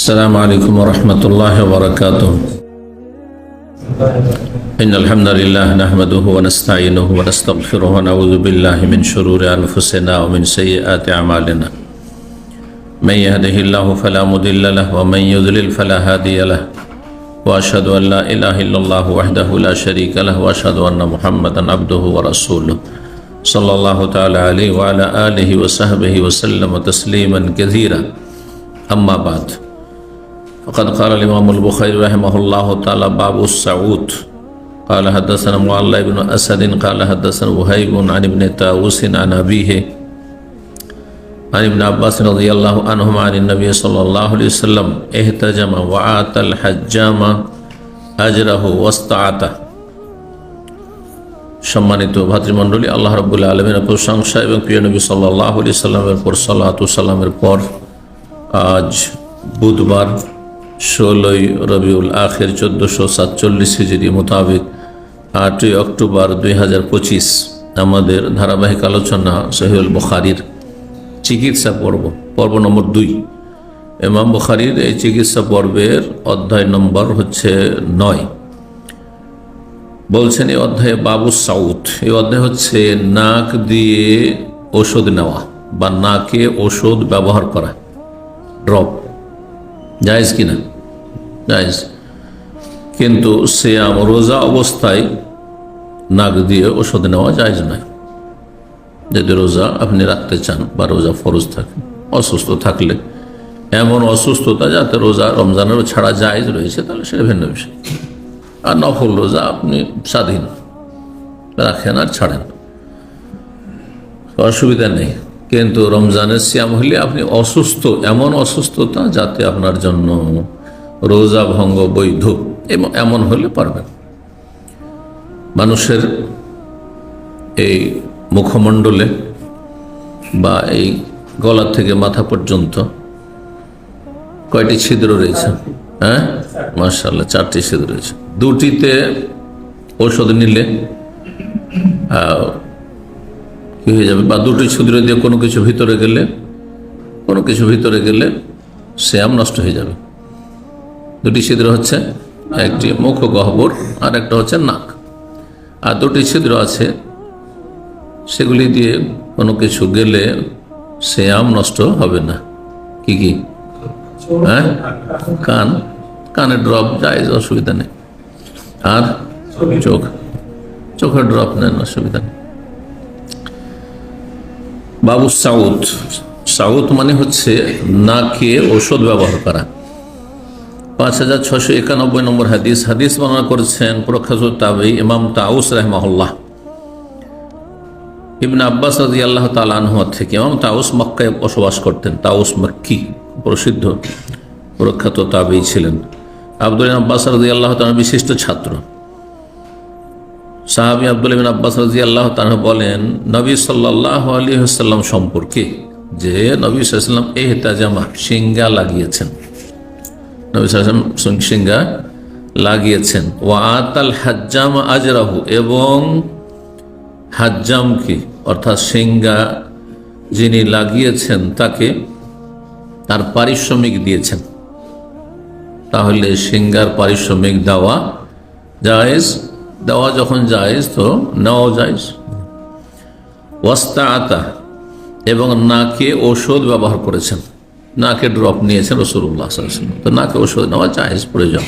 السلام عليكم ورحمة الله وبركاته. إن الحمد لله نحمده ونستعينه ونستغفره ونعوذ بالله من شرور أنفسنا ومن سيئات أعمالنا. من يهده الله فلا مضل له ومن يضلل فلا هادي له. وأشهد أن لا إله إلا الله وحده لا شريك له وأشهد أن محمدا عبده ورسوله صلى الله تعالى عليه وعلى آله وصحبه وسلم تسليما كثيرا. أما بعد، فقد قال الإمام البخاري رحمه الله تعالى: باب السعود. قال حدثنا معل بن أسد قال حدثنا وهيب عن ابن طاووس عن أبيه عن ابن عباس رضي الله عنهما عن النبي صلى الله عليه وسلم احتجم وآتى الحجام أجره واستعاته. সম্মানিত ভাতৃমণ্ডলী, আল্লাহ রাব্বুল আলামিনের প্রশংসা এবং প্রিয় নবী সাল্লাল্লাহু আলাইহি সাল্লামের পর সালাতু সালামের পর আজ বুধবার 16ই রবিউল আখির 1447 হিজরি মোতাবেক 8ই অক্টোবর 2025 আমাদের ধারাবাহিক আলোচনা সহিহুল বুখারীর চিকিৎসা পর্ব নম্বর 2। ইমাম বুখারীর এই চিকিৎসা পর্বের অধ্যায় নম্বর হচ্ছে 9। বলছেন এই অধ্যায়ে বাবু সাউদ। এই অধ্যায় হচ্ছে নাক দিয়ে ওষুধ নেওয়া বা নাকে ওষুধ ব্যবহার করা, ড্রপ জায়েজ কিনা? জায়েজ, কিন্তু সিয়াম রোজা অবস্থায় নাক দিয়ে ওষুধ নেওয়া জায়েজ নয়। যদি রোজা আপনি রাখতে চান বা রোজা ফরজ থাকে, অসুস্থ থাকলে, এমন অসুস্থতা যাতে রোজা রমজানেরও ছাড়া জায়েজ রয়েছে, তাহলে সেটা ভিন্ন বিষয়। আর নফল রোজা আপনি স্বাধীন, রাখেন আর ছাড়েন, অসুবিধা নেই। কিন্তু রমজানের সিয়াম হলে আপনি অসুস্থ, এমন অসুস্থতা যাতে আপনার জন্য রোজা ভঙ্গ বৈধ, এমন হলে পারবেন। মানুষের এই মুখমণ্ডলে বা এই গলা থেকে মাথা পর্যন্ত কয়টি ছিদ্র রয়েছে? হ্যাঁ, মাশাআল্লাহ, 4টি ছিদ্র রয়েছে। 2টিতে ঔষধ নিলে কি হয়ে যাবে, বা 2টি ছিদ্র দিয়ে কোনো কিছু ভিতরে গেলে সিয়াম নষ্ট হয়ে যাবে। 2টি ছিদ্র হচ্ছে, একটি মুখ গহ্বর আর একটা হচ্ছে নাক। আর 2টি ছিদ্র আছে, সেগুলি দিয়ে কোনো কিছু গেলে সিয়াম নষ্ট হবে না। কি কি? হ্যাঁ, কানে ড্রপ জায়েজ, অসুবিধা নেই। আর চোখের ড্রপ নেন, অসুবিধা নেই। বাবু সাউদ। সাউদ মানে হচ্ছে নাকে ঔষধ ব্যবহার করা। 5691 নম্বর হাদিস বর্ণনা করেছেন প্রখ্যাত তাবেঈ ইমাম তাউস রাহিমাহুল্লাহ ইবনে আব্বাস রাদিয়াল্লাহু তাআলা আনহু থেকে। ইমাম তাউস মক্কায় বসবাস করতেন। তাউস মক্কি প্রসিদ্ধ প্রখ্যাত তাবেঈ ছিলেন। আব্দুল্লাহ ইবনে আব্বাস রাদিয়াল্লাহু তাআলার বিশিষ্ট ছাত্র সাহাবী আব্দুল্লাহ ইবনে আব্বাস রাদিয়াল্লাহু তাআলা বলেন, নবী সাল্লাল্লাহু আলাইহি ওয়াসাল্লাম সম্পর্কে, যে নবী সাল্লাল্লাহু আলাইহি ওয়াসাল্লাম ইহতাজামা, সিঙ্গা লাগিয়েছেন। নবী সাল্লাল্লাহু আলাইহি ওয়াসাল্লাম সিঙ্গা লাগিয়েছেন। ওয়া আতাল হাজ্জাম আজরাহু, এবং হাজ্জামকে অর্থাৎ সিঙ্গা যিনি লাগিয়েছেন তাকে তার পারিশ্রমিক দিয়েছেন। তাহলে সিঙ্গার পারিশ্রমিক দেওয়া জায়েজ। দেওয়া যখন জায়েজ, তো নেওয়া জায়েজ। ওয়াস্তাআতা, এবং নাকে ঔষধ ব্যবহার করেছেন, নাকে ড্রপ নিয়েছেন রাসূলুল্লাহ সাল্লাল্লাহু আলাইহি ওয়াসাল্লাম, তো নাকে ঔষধ নেওয়া জায়েজ, প্রয়োজন।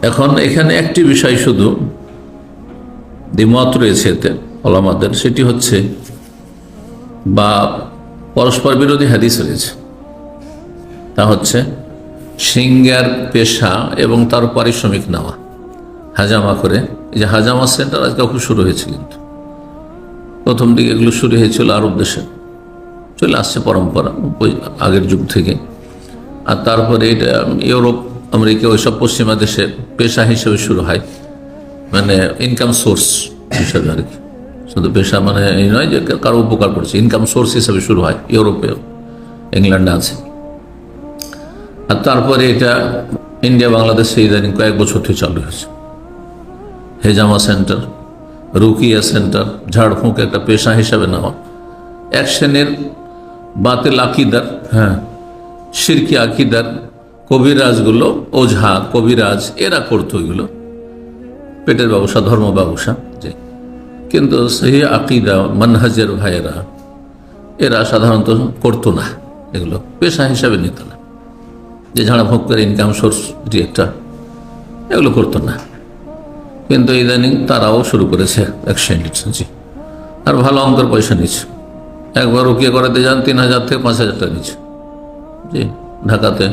এখন এখানে একটি বিষয় শুধু দ্বিমত রয়েছে এতে ওলামাদের, সেটি হচ্ছে, বা পরস্পর বিরোধী হাদিস রয়েছে, তা হচ্ছে সিঙ্গার পেশা এবং তার পারিশ্রমিক নেওয়া, হাজামা করে। এই যে হাজামা সেন্টার আজকাল খুব শুরু হয়েছে, কিন্তু প্রথম দিকে এগুলো শুরু হয়েছিল আরব দেশে, চলে আসছে পরম্পরা ওই আগের যুগ থেকে। আর তারপরে এটা ইউরোপ, আমেরিকা, ওইসব পশ্চিমা দেশে পেশা হিসেবে শুরু হয়, মানে ইনকাম সোর্স হিসেবে আর কি। শুধু পেশা মানে এই নয় যে কারো উপকার করছে, ইনকাম সোর্স হিসেবে শুরু হয়। ইউরোপে, ইংল্যান্ডে আছে। আর তারপরে এটা ইন্ডিয়া, বাংলাদেশে ইদানিং কয়েক বছর থেকে চালু হয়েছে। হেজামা সেন্টার, রুকিয়া সেন্টার, ঝাড়ফুঁক একটা পেশা হিসাবে নেওয়া। এক শ্রেণীর বাতিল আকিদার, হ্যাঁ, শিরকি আকিদার কবিরাজগুলো, ওঝা কবিরাজ এরা করতো এগুলো, পেটের ব্যবসা, ধর্ম ব্যবসা। যে কিন্তু সেই আকিদা মানহাজের ভাইয়েরা এরা সাধারণত করতো না, এগুলো পেশা হিসাবে নিত না, যে ঝাড়া ভোগ করে ইনকাম সোর্স এটি একটা, এগুলো করতো না। কিন্তু ইদানিং তারাও শুরু করেছে অ্যাকশন নিচ্ছে, জি, আর ভালো অঙ্কের পয়সা নিচ্ছে। একবার রুকিয়া করাতে যান 3,000 থেকে 5,000 টাকা নিচ্ছে, জি, ঢাকাতে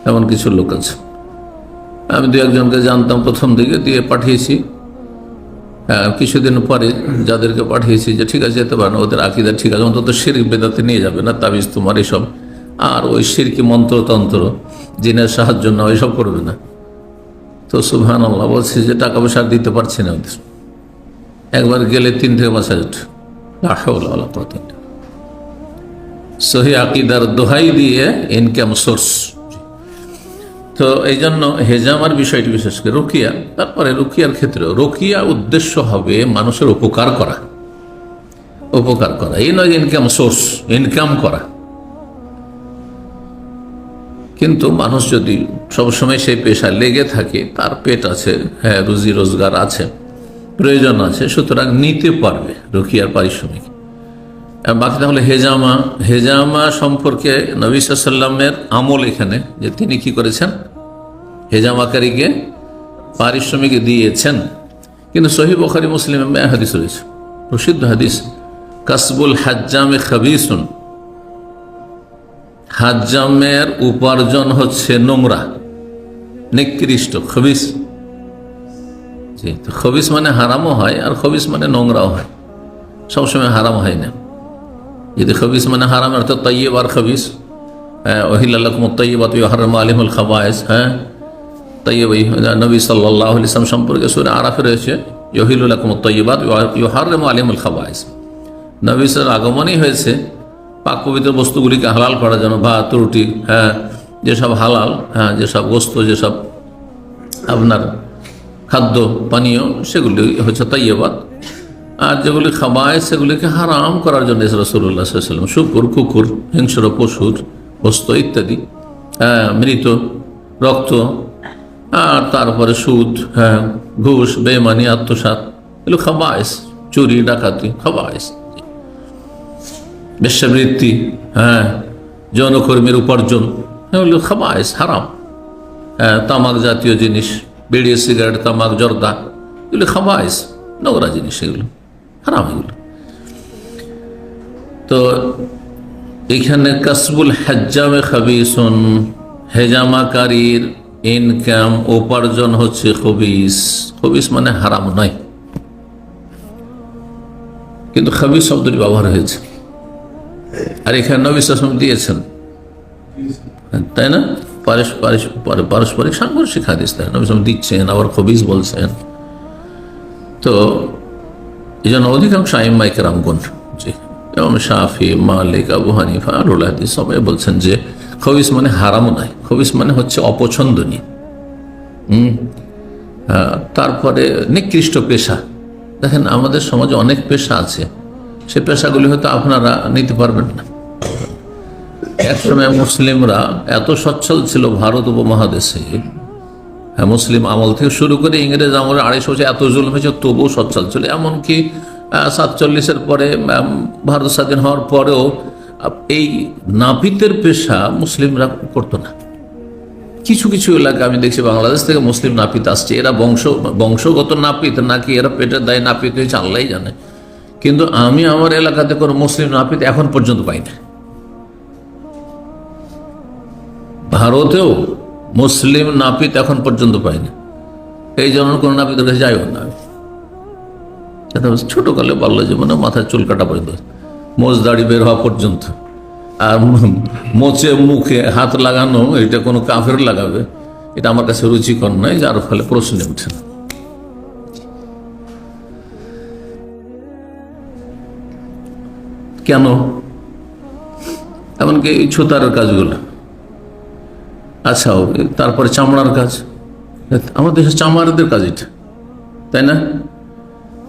এমন কিছু লোক আছে। আমি 2-1জনকে জানতাম প্রথম দিকে, দিয়ে পাঠিয়েছি। কিছুদিন পরে যাদেরকে পাঠিয়েছি যে ঠিক আছে যেতে পারে না, ওদের আকিদা ঠিক আছে, অন্তত শিরক বেদাতে নিয়ে যাবে না, তাবিজ তোমার এসব, আর ওই শিরকি মন্ত্রতন্ত্র জিনের সাহায্য না, ওইসব করবে না। তো সুবহানাল্লাহ বলছি যে টাকা পয়সা আর দিতে পারছি না ওদের। একবার গেলে 3 থেকে 5,000 টাকা। সহি আকিদার দোহাই দিয়ে ইনকাম সোর্স। তো এই জন্য হেজামার বিষয়টি বিশেষ করে রুকিয়া, তারপরে রুকিয়ার ক্ষেত্রে রুকিয়া উদ্দেশ্য হবে মানুষের উপকার করা, উপকার করা, এই নয় ইনকাম সোর্স, ইনকাম করা। কিন্তু মানুষ যদি সবসময় সেই পেশায় লেগে থাকে, তার পেট আছে, হ্যাঁ, রুজি রোজগার আছে, প্রয়োজন আছে, সুতরাং নিতে পারবে রুকিয়ার পারিশ্রমিক। বাকি তাহলে হেজামা, হেজামা সম্পর্কে নবী সাল্লাল্লাহু আলাইহি ওয়াসাল্লামের আমল এখানে, যে তিনি কি করেছেন, হেজামাকারীকে পারিশ্রমিক দিয়েছেন। কিন্তু সহিহ বুখারী মুসলিমে হাদিস রয়েছে, প্রসিদ্ধ হাদিস, কাসবুল হাজ্জামে খাবিসুন, হাজ্জামের উপার্জন হচ্ছে নোংরা, নিকৃষ্ট, খবিস। জি, তো খবিস মানে হারামও হয়, আর খবিস মানে নোংরাও হয়, সবসময় হারাম হয় না। যদি খবিস মানে হারাম অর্থাৎ তাইয়্যিব আর খবিস, উহিল্লা লাকুমুত তাইয়্যিবাতু ওয়া হারামা আলাইকুমুল খাবায়েস, হ্যাঁ, তাইয়্যিব। নবী সাল্লাল্লাহু আলাইহি ওয়াসাল্লাম সম্পর্কে সূরা আরাফে রয়েছে ইউহিল্লু লাকুমুত তাইয়্যিবাত ওয়া হারামা আলাইকুমুল খাবায়েস। নবী সাল্লাল্লাহু আগমনই হয়েছে পাক পবিত্র বস্তুগুলিকে হালাল করার জন্য, ভাত রুটি, হ্যাঁ, যেসব হালাল, হ্যাঁ, যেসব গোস্ত, যেসব আপনার খাদ্য পানীয়, সেগুলি হচ্ছে তাইয়্যিবাত। আর যেগুলি খাবায় সেগুলিকে হারাম করার জন্য রাসূলুল্লাহ সাল্লাল্লাহু আলাইহি ওয়াসাল্লাম শুকর, কুকুর, হিংস্র পশুর গোস্ত ইত্যাদি, মৃত রক্ত, আর তারপরে সুদ, হ্যাঁ, ঘুষ, বেঈমানি, আত্মসাৎ, এগুলো খাবায়েস, চুরি ডাকাতি খাবায়েস, বেশ্যাবৃত্তি, হ্যাঁ, যৌনকর্মীর উপার্জন, এগুলো খাবায়েস, হারাম। হ্যাঁ, তামাক জাতীয় জিনিস, বিড়ি, সিগারেট, তামাক, জর্দা, এগুলো খাবায়েস, নোংরা জিনিস, এগুলো হারাম, এগুলো। তো এখানে কাসবুল হাজ্জামে খাবিসুন, হেজামাকারীর ইনকাম, উপার্জন হচ্ছে খবিস। খবিস মানে হারাম নয়, কিন্তু খবিস শব্দটি ব্যবহার হয়েছে, আর এখানে নবী সাল্লাল্লাহু আলাইহি ওয়াসাল্লাম দিয়েছেন, তাই না? পারস্পরিক সাংঘর্ষিক হাদিস, তাই নবী সাল্লাল্লাহু আলাইহি ওয়াসাল্লাম দিচ্ছেন, আবার খবিস বলছেন। তো এই জন্য অধিকাংশ আইম্মায়ে কেরামগণ, জি, ইমাম শাফি, মালিক, আবু হানিফা, আহলুল হাদিস সবাই বলছেন যে খবিস মানে হারাম নয়, খবিস মানে হচ্ছে অপছন্দনীয়। তারপরে নিকৃষ্ট পেশা। দেখেন আমাদের সমাজে অনেক পেশা আছে, সে পেশাগুলি হয়তো আপনারা নিতে পারবেন না। একসময় মুসলিমরা এত সচ্ছল ছিল ভারত উপমহাদেশে, হ্যাঁ, মুসলিম আমল থেকে শুরু করে ইংরেজ আমলে 250 বছর এত জুলুম হয়েছে, তবুও সচ্ছল ছিল। এমনকি 47-এর পরে, ভারত স্বাধীন হওয়ার পরেও এই নাপিতের পেশা মুসলিমরা করতো না। কিছু কিছু এলাকা আমি দেখছি বাংলাদেশ থেকে মুসলিম নাপিত আসছে, এরা বংশগত নাপিত নাকি এরা পেটের দায়ে নাপিত হয়েছে আল্লাহই জানে, কিন্তু আমি আমার এলাকাতে কোনো মুসলিম নাপিত এখন পর্যন্ত পাই না। ভারতেও মুসলিম নাপিত এখন পর্যন্ত পাই না, এই জন্য কোনো নাপিতের কাছে যাইও না। ছোটকালে বাল্য জীবনে মাথায় চুল কাটা পর্যন্ত, মোজ দাড়ি বের হওয়া পর্যন্ত, আর মোচে মুখে হাত লাগানো, এটা কোনো কাফের লাগাবে, এটা আমার কাছে রুচিকর নয়, যার ফলে প্রশ্নে উঠে না। কেন? এমনকি এই ছুতারের কাজগুলো, আচ্ছা, তারপরে চামড়ার কাজ, আমাদের দেশে চামড়াদের কাজ এটা, তাই না?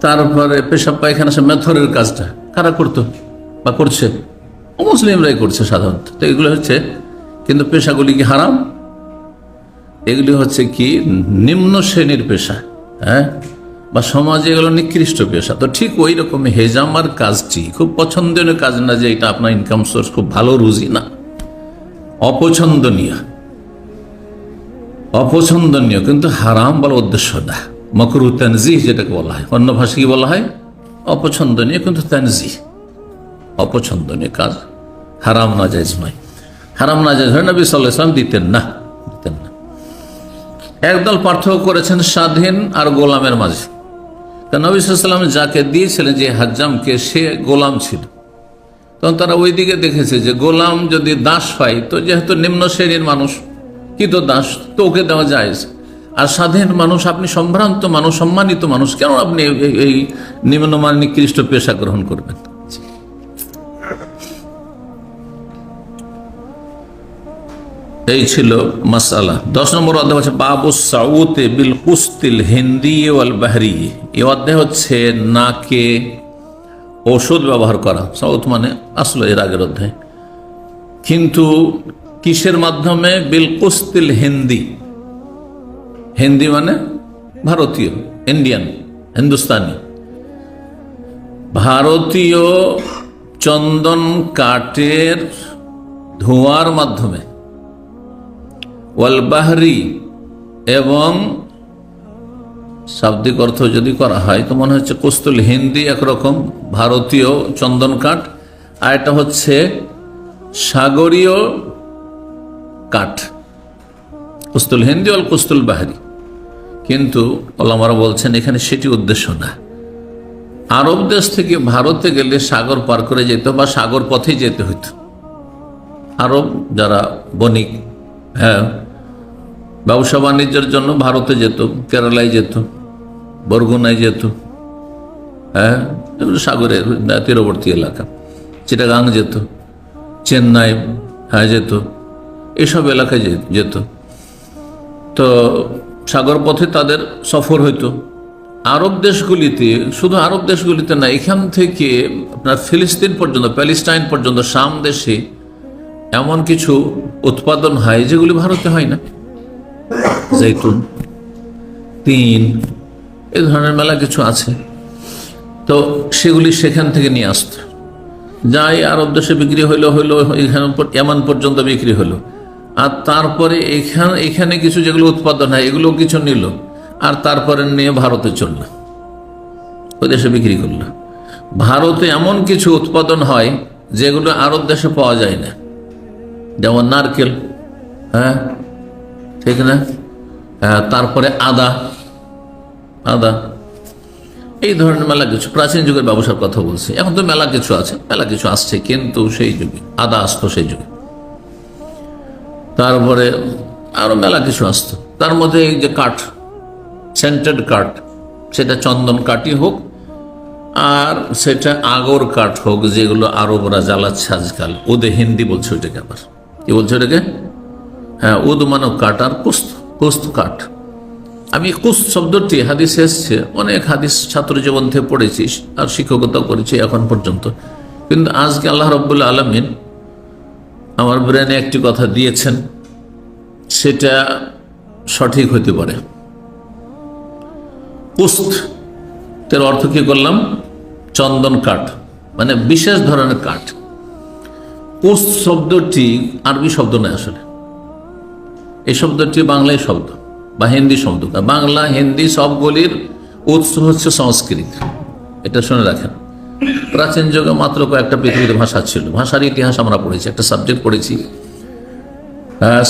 তারপরে পেশাব পায়খানা, মেথরের কাজটা কারা করতো বা করছে? মুসলিমরাই করছে সাধারণত। তো এগুলো হচ্ছে, কিন্তু পেশাগুলি কি হারাম? এগুলি হচ্ছে কি নিম্ন শ্রেণীর পেশা, হ্যাঁ, বা সমাজে এগুলো নিকৃষ্ট পেশা। তো ঠিক ওই রকম হেজামার কাজটি খুব পছন্দনীয় কাজ না, যে এটা আপনার ইনকাম সোর্স, খুব ভালো রুজি না, অপছন্দনীয়, অপছন্দনীয় কিন্তু হারাম বলার উদ্দেশ্য না। মাকরুহ তানজিহ যেটাকে বলা হয়, অন্য ভাষায় কি বলা হয়? অপছন্দনীয়, কিন্তু তানজিহ, অপছন্দনীয় কাজ, হারাম না জায়েজ নয়। হারাম না জায়েজ হয়, নবী সাল্লাল্লাহু আলাইহি ওয়াসাল্লাম দিতেন না। একদল পার্থক্য করেছেন স্বাধীন আর গোলামের মাঝে। নবী সাল্লাল্লাহু আলাইহি ওয়াসাল্লাম যাকে দিয়েছিলেন, যে হাজ্জামকে, সে গোলাম ছিল। তখন তারা ওই দিকে দেখেছে যে গোলাম যদি দাস হয়, তো যেহেতু নিম্ন শ্রেণীর মানুষ, কি তো দাস, তো ওকে দেওয়া যায়। আর স্বাধীন মানুষ, আপনি সম্ভ্রান্ত মানুষ, সম্মানিত মানুষ, কেন আপনি এই নিম্নমান নিকৃষ্ট পেশা গ্রহণ করবেন? এই ছিল মাসআলা। 10 নম্বর অধ্যায় হচ্ছে বাবু সাউতে বিল কুস্তিল হিন্দি ওয়াল বাহরি। এই অধ্যায় হচ্ছে নাকে ওষুধ ব্যবহার করা। সাউত মানে আসলে এর আগের অধ্যায়, কিন্তু কিসের মাধ্যমে? বিল কুস্তিল হিন্দি। হিন্দি মানে ভারতীয়, ইন্ডিয়ান, হিন্দুস্তানি। ভারতীয় চন্দন কাঠের ধোঁয়ার মাধ্যমে, ওয়াল বাহরি, এবং শাব্দিক অর্থ যদি করা হয় তো মনে হচ্ছে কুস্তুল হিন্দি একরকম ভারতীয় চন্দন কাঠ, আর এটা হচ্ছে সাগরীয় কাঠ, কুস্তুল হিন্দি ওয়াল কুস্তুল বাহরি। কিন্তু ওলামারা বলছেন এখানে সেটি উদ্দেশ্য না। আরব দেশ থেকে ভারতে গেলে সাগর পার করে যেত বা সাগর পথে যেতে হইত। আরব যারা বণিক, হ্যাঁ, ব্যবসা বাণিজ্যের জন্য ভারতে যেত, কেরালায় যেত, বরগুনায় যেত, হ্যাঁ, এগুলো সাগরের তীরবর্তী এলাকা, চিটাগাং যেত, চেন্নাই, হ্যাঁ, যেত, এসব এলাকায় যেত। তো সাগর পথে তাদের সফর হইতো। আরব দেশগুলিতে, শুধু আরব দেশগুলিতে না, এখান থেকে আপনার ফিলিস্তিন পর্যন্ত, প্যালেস্টাইন পর্যন্ত, শাম দেশে এমন কিছু উৎপাদন হয় যেগুলি ভারতে হয় না। জৈতুন, তিন, এ ধরনের মেলা কিছু আছে। তো সেগুলি সেখান থেকে নিয়ে আসতো, যাই আরব দেশে বিক্রি হইলো এখানে এমন পর্যন্ত বিক্রি হলো। আর তারপরে এখানে কিছু যেগুলো উৎপাদন হয় এগুলো কিছু নিল, আর তারপরে নিয়ে ভারতে চললো, ওই দেশে বিক্রি করলো। ভারতে এমন কিছু উৎপাদন হয় যেগুলো আরব দেশে পাওয়া যায় না, যেমন নারকেল, হ্যাঁ, ঠিক না, তারপরে আদা, এই ধরনের মেলা কিছু। প্রাচীন যুগের ব্যবসার কথা বলছি, এখন তো মেলা কিছু আছে, মেলা কিছু আসছে, কিন্তু সেই যুগে আদা আসতো, সেই যুগে। তারপরে আরো মেলা কিছু আসতো, তার মধ্যে এই যে কাঠ, সেন্টেড কাঠ, সেটা চন্দন কাঠই হোক আর সেটা আগর কাঠ হোক, যেগুলো আরবরা জ্বালাচ্ছে আজকাল। ওদে হিন্দি বলছে ওইটাকে, আবার কি বলছে ওটাকে? হ্যাঁ, উদ মানব কাঠ, আর কুস্ত কাঠ। আমি কুস্ত শব্দটি হাদিসে এসছে, অনেক হাদিস ছাত্র জীবন থেকে পড়েছি আর শিক্ষকতাও করেছি এখন পর্যন্ত, কিন্তু আজকে আল্লাহ রাব্বুল আলামিন আমার ব্রেনে একটি কথা দিয়েছেন, সেটা সঠিক হতে পারে। কুস্তের অর্থ কি করলাম? চন্দন কাঠ, মানে বিশেষ ধরনের কাঠ। কুস্ত শব্দটি আরবি শব্দ নয় আসলে, এই শব্দটি বাংলায় শব্দ বা হিন্দি শব্দ। বাংলা হিন্দি সবগুলির উৎস হচ্ছে সংস্কৃত, এটা শুনে রাখেন। প্রাচীন যুগে মাত্র কয়েকটা পৃথিবীতে ভাষা ছিল। ভাষার ইতিহাস আমরা পড়েছি, একটা সাবজেক্ট পড়েছি,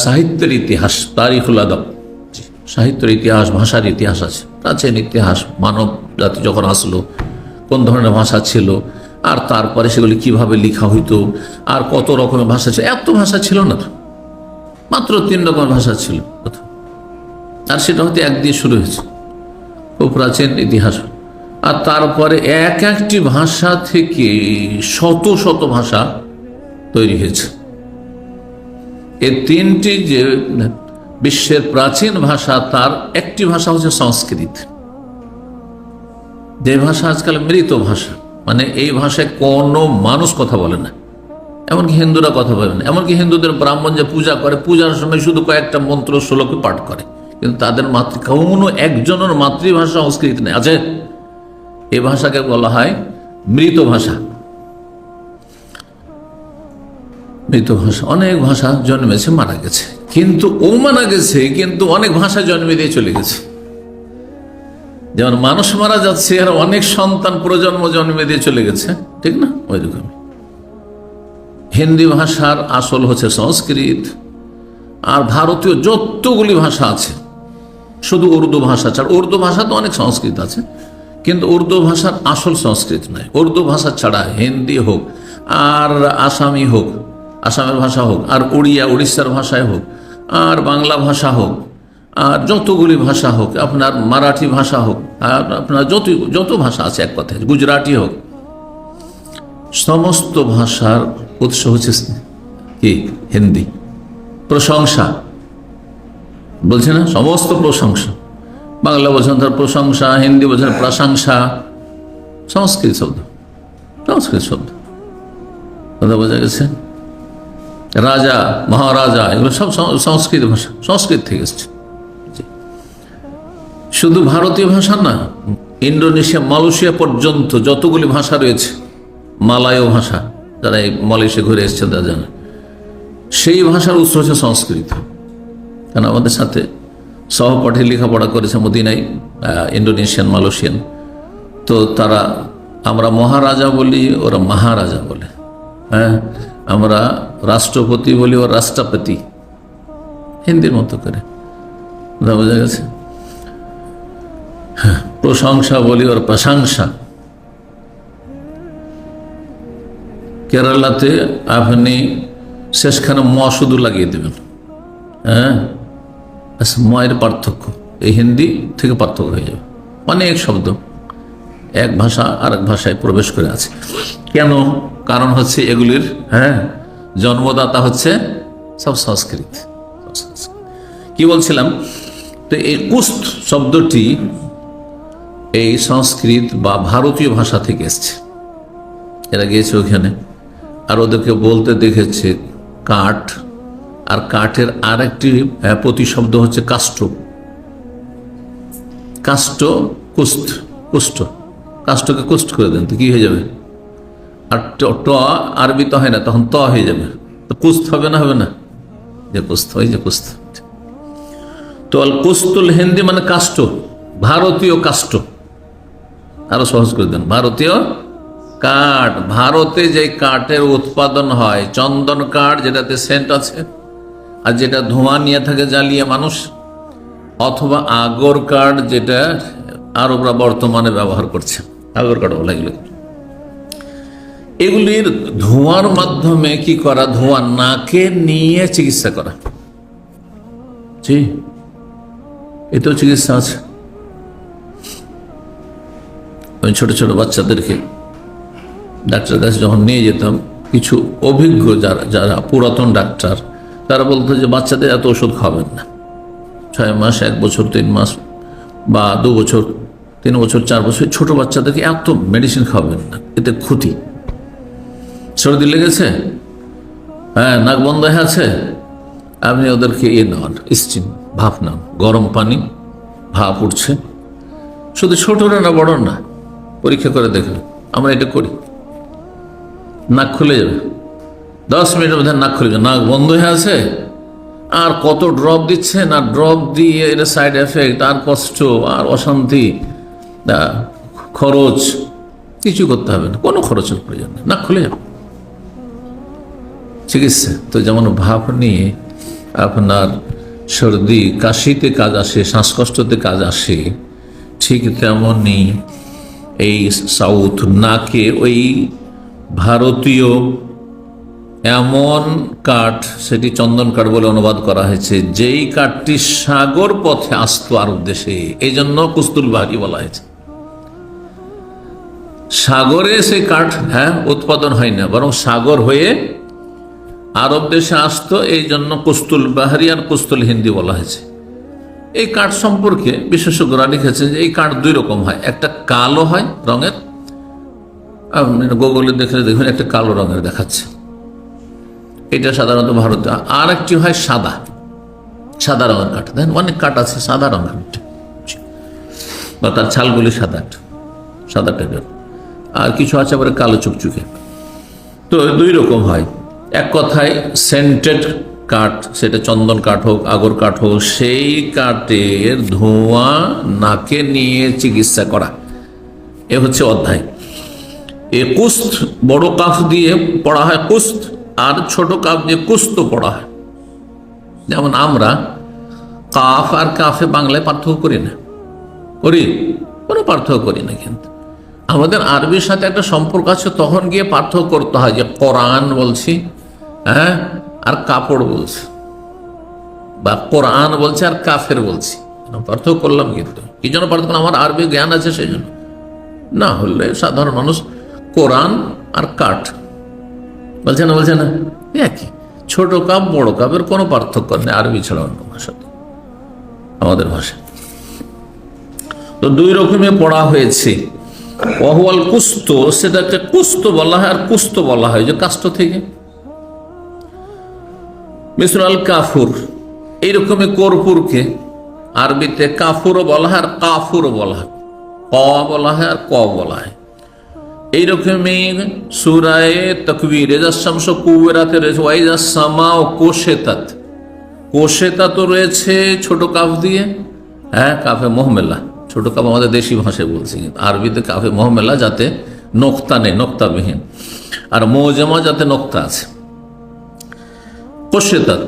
সাহিত্যের ইতিহাস, তারিখুল আদব। সাহিত্যের ইতিহাস, ভাষার ইতিহাস আছে, প্রাচীন ইতিহাস, মানব জাতি যখন আসলো কোন ধরনের ভাষা ছিল, আর তারপরে সেগুলি কিভাবে লেখা হইতো, আর কত রকমের ভাষা ছিল। এত ভাষা ছিল না, মাত্র 3 রকমের ভাষা ছিল, আর সেটা হয়তো এক দিয়ে শুরু হয়েছে, খুব প্রাচীন ইতিহাস। আর তারপরে একটি ভাষা থেকে শত শত ভাষা তৈরি হয়েছে। এই 3টি যে বিশ্বের প্রাচীন ভাষা, তার একটি ভাষা হচ্ছে সংস্কৃত, যে ভাষা আজকাল মৃত ভাষা, মানে এই ভাষায় কোনো মানুষ কথা বলে না, এমনকি হিন্দুরা কথা বলে না। এমনকি হিন্দুদের ব্রাহ্মণ যে পূজা করে, পূজার সময় শুধু কয়েকটা মন্ত্র শ্লোকে পাঠ করে, কিন্তু তাদের কোনো একজনের মাতৃভাষা সংস্কৃত নেই। আছে, এই ভাষাকে বলা হয় মৃত ভাষা। মৃত ভাষা, অনেক ভাষা জন্মেছে মারা গেছে, কিন্তু ও মারা গেছে কিন্তু অনেক ভাষা জন্মে দিয়ে চলে গেছে। যেমন মানুষ মারা যাচ্ছে আর অনেক সন্তান প্রজন্ম জন্মে দিয়ে চলে গেছে, ঠিক না? ওই রকম হিন্দি ভাষার আসল হচ্ছে সংস্কৃত, আর ভারতীয় যতগুলি ভাষা আছে, শুধু উর্দু ভাষা ছাড়া, উর্দু ভাষা তো অনেক সংস্কৃত আছে, কিন্তু উর্দু ভাষার আসল সংস্কৃত নয়। উর্দু ভাষা ছাড়া হিন্দি হোক, আর আসামি হোক, আসামের ভাষা হোক, আর উড়িয়া উড়িষ্যার ভাষায় হোক, আর বাংলা ভাষা হোক, আর যতগুলি ভাষা হোক, আপনার মারাঠি ভাষা হোক, আর আপনার যত ভাষা আছে, এক কথায় গুজরাটি হোক, সমস্ত ভাষার উৎস হচ্ছে কি? হিন্দি। প্রশংসা বলছে না, সমস্ত প্রশংসা। বাংলা বলছেন তার প্রশংসা, হিন্দি বলছেন প্রশংসা, সংস্কৃত শব্দ, সংস্কৃত শব্দ। কথা বোঝা গেছে? রাজা, মহারাজা, এগুলো সব সংস্কৃত ভাষা, সংস্কৃত থেকে এসছে। শুধু ভারতীয় ভাষা না, ইন্দোনেশিয়া, মালয়েশিয়া পর্যন্ত যতগুলি ভাষা রয়েছে, মালয় ভাষা, যারা এই মালয়েশিয়া ঘুরে এসছে তারা জানে, সেই ভাষার উৎস হচ্ছে সংস্কৃত। কারণ আমাদের সাথে সহপাঠী লেখাপড়া করেছে মদিনায়, ইন্দোনেশিয়ান, মালয়েশিয়ান, তো তারা, আমরা মহারাজা বলি, ওরা মহারাজা বলে। হ্যাঁ, আমরা রাষ্ট্রপতি বলি, ওর রাষ্ট্রপতি, হিন্দির মতো করে। বোঝা গেছে? প্রশংসা বলি, ওর প্রশংসা। কেরালাতে আপনি শেষখানে ম শুধু লাগিয়ে দেবেন, হ্যাঁ, ময়ের পার্থক্য এই হিন্দি থেকে পার্থক্য হয়ে যাবে। অনেক শব্দ এক ভাষা আরেক ভাষায় প্রবেশ করে আছে। কেন? কারণ হচ্ছে এগুলির, হ্যাঁ, জন্মদাতা হচ্ছে সব সংস্কৃত। কি বলছিলাম? তো এই কুস্ত শব্দটি এই সংস্কৃত বা ভারতীয় ভাষা থেকে এসছে। এরা গিয়েছে ওখানে, আর ওদেরকে বলতে দেখেছে কাঠ, আর কাঠের আর একটি প্রতিশব্দ হচ্ছে কাষ্ঠ। কাষ্ঠ, কুস্ত, কুষ্ঠ, কাষ্ঠকে কুষ্ঠ করে দেন তো কি হয়ে যাবে? আর ট আরবি তো হয় না, তখন ত হয়ে যাবে, তো কুস্ত হবে না? হবে না, যে কুস্ত, ওই যে কুস্ত। তো আল কুস্তুল হিন্দি মানে কাষ্ঠ, ভারতীয় কাষ্ঠ। আরো সহজ করে দেন, ভারতীয় কাঠ। ভারতে যে কাঠের উৎপাদন হয়, চন্দন কাঠ, যেটাতে সেন্ট আছে, আর যেটা ধোঁয়া নিয়ে থাকে জ্বালিয়ে মানুষ, অথবা আগর কাঠ, যেটা আরবরা বর্তমানে ব্যবহার করছে, আগর কাঠ বলা এগুলো। এগুলির ধোঁয়ার মাধ্যমে কি করা? ধোঁয়া নাকে নিয়ে চিকিৎসা করা। জি, এতেও চিকিৎসা আছে। আমি ছোট ছোট বাচ্চাদেরকে ডাক্তারের কাছে যখন নিয়ে যেতাম, কিছু অভিজ্ঞ যারা পুরাতন ডাক্তার, তারা বলতো যে বাচ্চাদের এত ওষুধ খাবেন না, 6 মাস, 1 বছর, 3 মাস বা 2 বছর, 3 বছর, 4 বছর ছোট বাচ্চাদেরকে এত মেডিসিন খাবেন না, এতে ক্ষতি। সর্দি লেগেছে, হ্যাঁ, নাক বন্ধ হয়ে আছে, আপনি ওদেরকে নেওয়ান, স্টিম, ভাপ নাম, গরম পানি, ভাপ উঠছে। শুধু ছোটরা না, বড় না, পরীক্ষা করে দেখুন। আমরা এটা করি, নাক খুলে যাবে, 10 মিনিটের মধ্যে নাক খুলে যাবে, নাক বন্ধ হয়ে আছে, আর কত ড্রপ দিচ্ছেন, আর ড্রপ দিয়ে এটা সাইড এফেক্ট, আর কষ্ট, আর অশান্তি, খরচ, কিছু করতে হবে না, কোনো খরচের প্রয়োজন নেই, নাক খুলে যাবে। চিকিৎসা তো যেমন ভাপ নিয়ে আপনার সর্দি কাশিতে কাজ আসে, শ্বাসকষ্টতে কাজ আসে, ঠিক তেমনই এই সাউথ নাকে ওই ভারতীয় এমন কাঠ, সেটি চন্দন কাঠ বলে অনুবাদ করা হয়েছে, যেই কাঠটি সাগর পথে আসতো আরব দেশে, এই জন্য কুস্তুলবাহরি বলা হয়েছে। সাগরে সেই কাঠ, হ্যাঁ, উৎপাদন হয় না, বরং সাগর হয়ে আরব দেশে আসতো, এই জন্য কুস্তুলবাহরি আর কুস্তুল হিন্দি বলা হয়েছে। এই কাঠ সম্পর্কে বিশেষজ্ঞরা লিখেছে যে এই কাঠ 2 রকম হয়, একটা কালো হয় রঙের, আপনি গুগলে দেখলে দেখবেন একটা কালো রঙের দেখাচ্ছে, এটা সাধারণত ভারতে। আর একটি হয় সাদা, সাদা রঙের কাঠ। দেখেন অনেক কাঠ আছে সাদা রঙের, বা তার ছালগুলি সাদা সাদা টাইপের, আর কিছু আছে আবার কালো চুকচুকে। তো দুই রকম হয়। এক কথায় সেন্টেড কাঠ, সেটা চন্দন কাঠ হোক, আগর কাঠ হোক, সেই কাঠের ধোঁয়া নাকে নিয়ে চিকিৎসা করা, এ হচ্ছে অধ্যায়। এ কুস্ত বড় কাফ দিয়ে পড়া হয় কুস্ত, আর ছোট কাফ দিয়ে কুস্ত পড়া হয়। যেমন আমরা কাফ আর কাফে বাংলায় পার্থক্য করি না, করি? কোনো পার্থক্য করি না। কিন্তু আমাদের আরবির সাথে একটা সম্পর্ক আছে, তখন গিয়ে পার্থক্য করতে হয় যে কোরআন বলছি, হ্যাঁ, আর কাপড় বলছি, বা কোরআন বলছে আর কাফের বলছি, পার্থক্য করলাম। কিন্তু কি জন্য পার্থক্য? আমার আরবি জ্ঞান আছে সেই জন্য। না হলে সাধারণ মানুষ কোরআন আর কাঠ বলছে না, বলছে না, একই। ছোট কাপ বড় কাপের কোনো পার্থক্য নেই আরবি ছাড়া অন্য ভাষাতে, আমাদের ভাষা। তো দুই রকমে পড়া হয়েছে। ওয়াহুয়াল কুস্ত, সেটাকে কুস্ত বলা হয়, আর কুস্ত বলা হয় যে কাষ্ঠ থেকে। মিসরাল কাফুর, এইরকমই কর্পূরকে আরবিতে কাফুরও বলা হয় আর কাফুরও বলা হয়, ক বলা হয় আর ক বলা হয়। এইরকমই সূরায়ে তাকবীর ইযা শামসু কুওয়ারাতে রয়েছে ওয়াইজা সামাউ কুশিতাত, কুশিতাত রয়েছে ছোট কাফ দিয়ে, হ্যাঁ, কাফে মুহমেলা, ছোট কাফ আমাদের দেশি ভাষায় বলছি, আরবিতে কাফে মুহমেলা যাতে নোক্তা নেই, নোক্তাবিহীন, আর মুজামা যাতে নোক্তা আছে। কুশিতাত,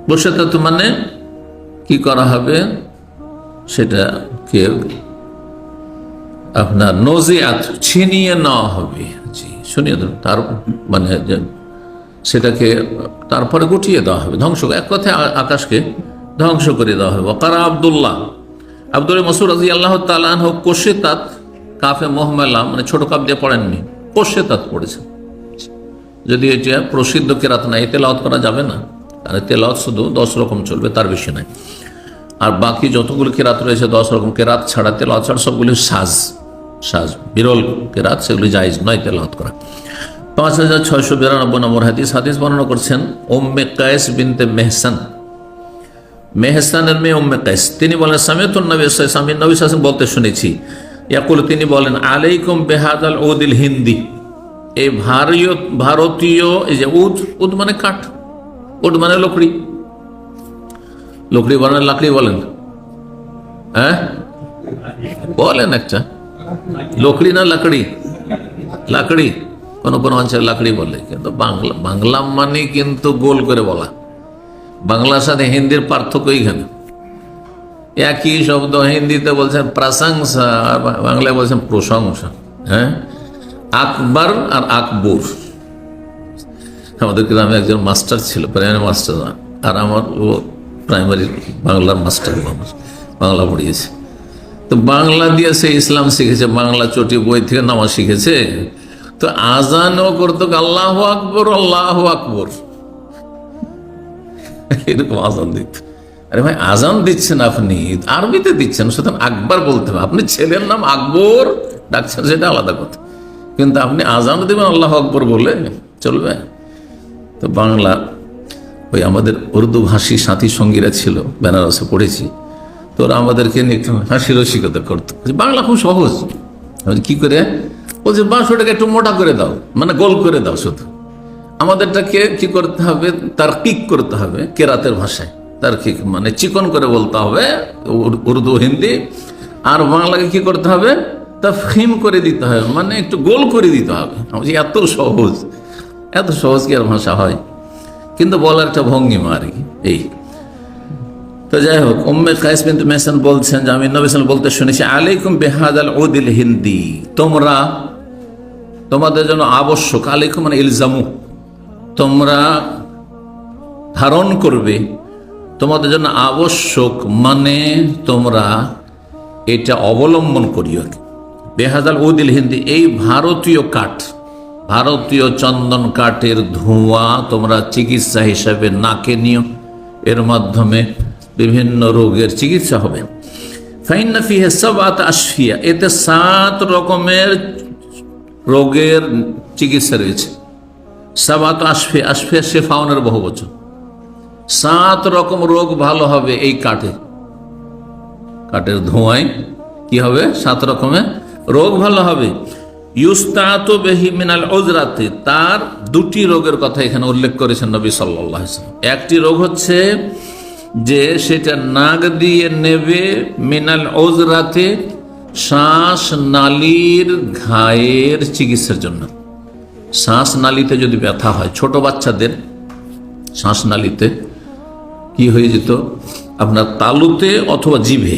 কুশিতাত মানে কি করা হবে? সেটা কে আপনার নজিআত, ছিনিয়ে নেওয়া হবে। জি, শুনিয়ে দেন, তার মানে সেটাকে তারপরে গুটিয়ে দেওয়া হবে, ধ্বংস, এক কথায় আকাশকে ধ্বংস করে দেওয়া হবে। ওয়াকারা আব্দুল্লাহ, আব্দুল মাসউদ রাদিয়াল্লাহু তাআলা আনহু কুশিতাত কাফে মুহমেলা মানে ছোট কাপ দিয়ে পড়েননি, কুশিতাত পড়েছেন। যদি এটা প্রসিদ্ধ কেরাত নাই, তেলাওয়াত করা যাবে না, কারণ তেলাওয়াত শুধু 10 রকম চলবে, তার বেশি নাই। আর বাকি যতগুলো কেরাত রয়েছে 10 রকম কেরাত ছাড়া, তেলাওয়াত ছাড়া সবগুলি সাজ, বিরল কেরাত, সেগুলি জায়েজ নয় তেলাওয়াত করা। 5692 নম্বর হাদিস বর্ণনা করছেন উম্মে কায়েস বিনতে মেহসান, মেহসানের মেয়ে উম্মে কায়েস। তিনি বলেন সামিতুন নবী সাল্লাল্লাহু আলাইহি ওয়াসাল্লাম, নবী সাল্লাল্লাহু আলাইহি ওয়াসাল্লাম বলতে শুনেছি, ইয়াকুল, তিনি বলেন আলাইকুম বিহাদাল উদিল হিন্দি, এই ভারতীয়, এই যে উদ মানে কাঠ, উড মানে লকড়ি, লকড়ি বলেন, লাকড়ি বলেন, হ্যাঁ বলেন একটা, লকড়ি না লাকড়ি? লাকড়ি, কোন কোন অঞ্চলে লাকড়ি বলে, কিন্তু বাংলা মানে কিন্তু গোল করে বলা। বাংলার সাথে হিন্দির পার্থক্য এইখানে, একই শব্দ হিন্দিতে বলছেন প্রশংসা, আর বাংলায় বলছেন প্রশংসা। হ্যাঁ, আকবর আর আকবর। আমাদের গ্রামে একজন মাস্টার ছিল, প্রাইমারি মাস্টার, আর আমার ও প্রাইমারি বাংলার মাস্টার, বাংলা পড়িয়েছে। তো বাংলা দিয়ে সে ইসলাম শিখেছে, বাংলা চটি বই থেকে নামাজ শিখেছে। তো আজানও করতো আল্লাহু আকবর, আল্লাহু আকবর, এরকম আজান দিত। আরে ভাই, আজান দিচ্ছেন আপনি, আরবিতে দিচ্ছেন, সুতরাং আকবর বলতে হবে। আপনি ছেলের নাম আকবর ডাকছেন, সেটা আলাদা কথা, কিন্তু আপনি আজান দেবেন আল্লাহু আকবর বলে, চলবে? তো বাংলা, ওই আমাদের উর্দু ভাষী সাথী সঙ্গীরা ছিল, বেনারসে পড়েছি, তো ওরা আমাদেরকে নিয়ে একটু হাসি রসিকতা করতো। বাংলা খুব সহজ, কি করে বলছে, বাঁশটাকে একটু মোটা করে দাও, মানে গোল করে দাও। শুধু আমাদেরটাকে কি করতে হবে, তার কিক করতে হবে, কেরাতের ভাষায় তার কিক মানে চিকন করে বলতে হবে উর্দু হিন্দি, আর বাংলাকে কি করতে হবে, তাফহিম করে দিতে হবে, মানে একটু গোল করে দিতে হবে। এত সহজ, এত সহজ কি আর ভাষা হয়? কিন্তু বলার একটা ভঙ্গিমা আর কি এই। তো যাই হোক, উম্মে কায়েস বিনতে মেহসান বলছেন যে আমি নবী সাল্লাল্লাহু আলাইহি ওয়াসাল্লাম বলতে শুনেছি, আলাইকুম বিহাদাল উদিল হিন্দি, তোমরা, তোমাদের জন্য আবশ্যক, আলাইকুম মানে ইলজামু, তোমরা ধারণ করবে, তোমাদের জন্য আবশ্যক মানে তোমরা এটা অবলম্বন করিও। বেহাদাল উদিল হিন্দি, এই ভারতীয় কাঠ, ভারতীয় চন্দন কাঠের ধোঁয়া তোমরা চিকিৎসা হিসাবে নাকে নিও, এর মাধ্যমে বিভিন্ন রোগের চিকিৎসা হবে। ফাইন্না ফিহি সাবআত আশফিয়া, এতে 7 রকমের রোগের চিকিৎসা রয়েছে। সাবাত আশফে, আশফে শেফাউনের বহু বচন। 7 রকম রোগ ভালো হবে এই কাঠের ধোঁয়ায়। কি হবে? 7 রকমের রোগ ভালো হবে। ইউস্তাতু বিহি মিনাল উযরাতি, তার 2টি রোগের কথা এখানে উল্লেখ করেছেন নবী সাল্লাল্লাহু আলাইহি ওয়াসাল্লাম। একটি রোগ হচ্ছে যে সেটা নাক দিয়ে নেবে, মিনাল উযরাতি, শ্বাস নালীর ঘায়ের চিকিৎসার জন্য। শ্বাস নালীতে যদি ব্যথা হয়, ছোট বাচ্চাদের শ্বাস নালীতে কি হয়ে যেত, আপনার তালুতে অথবা জিভে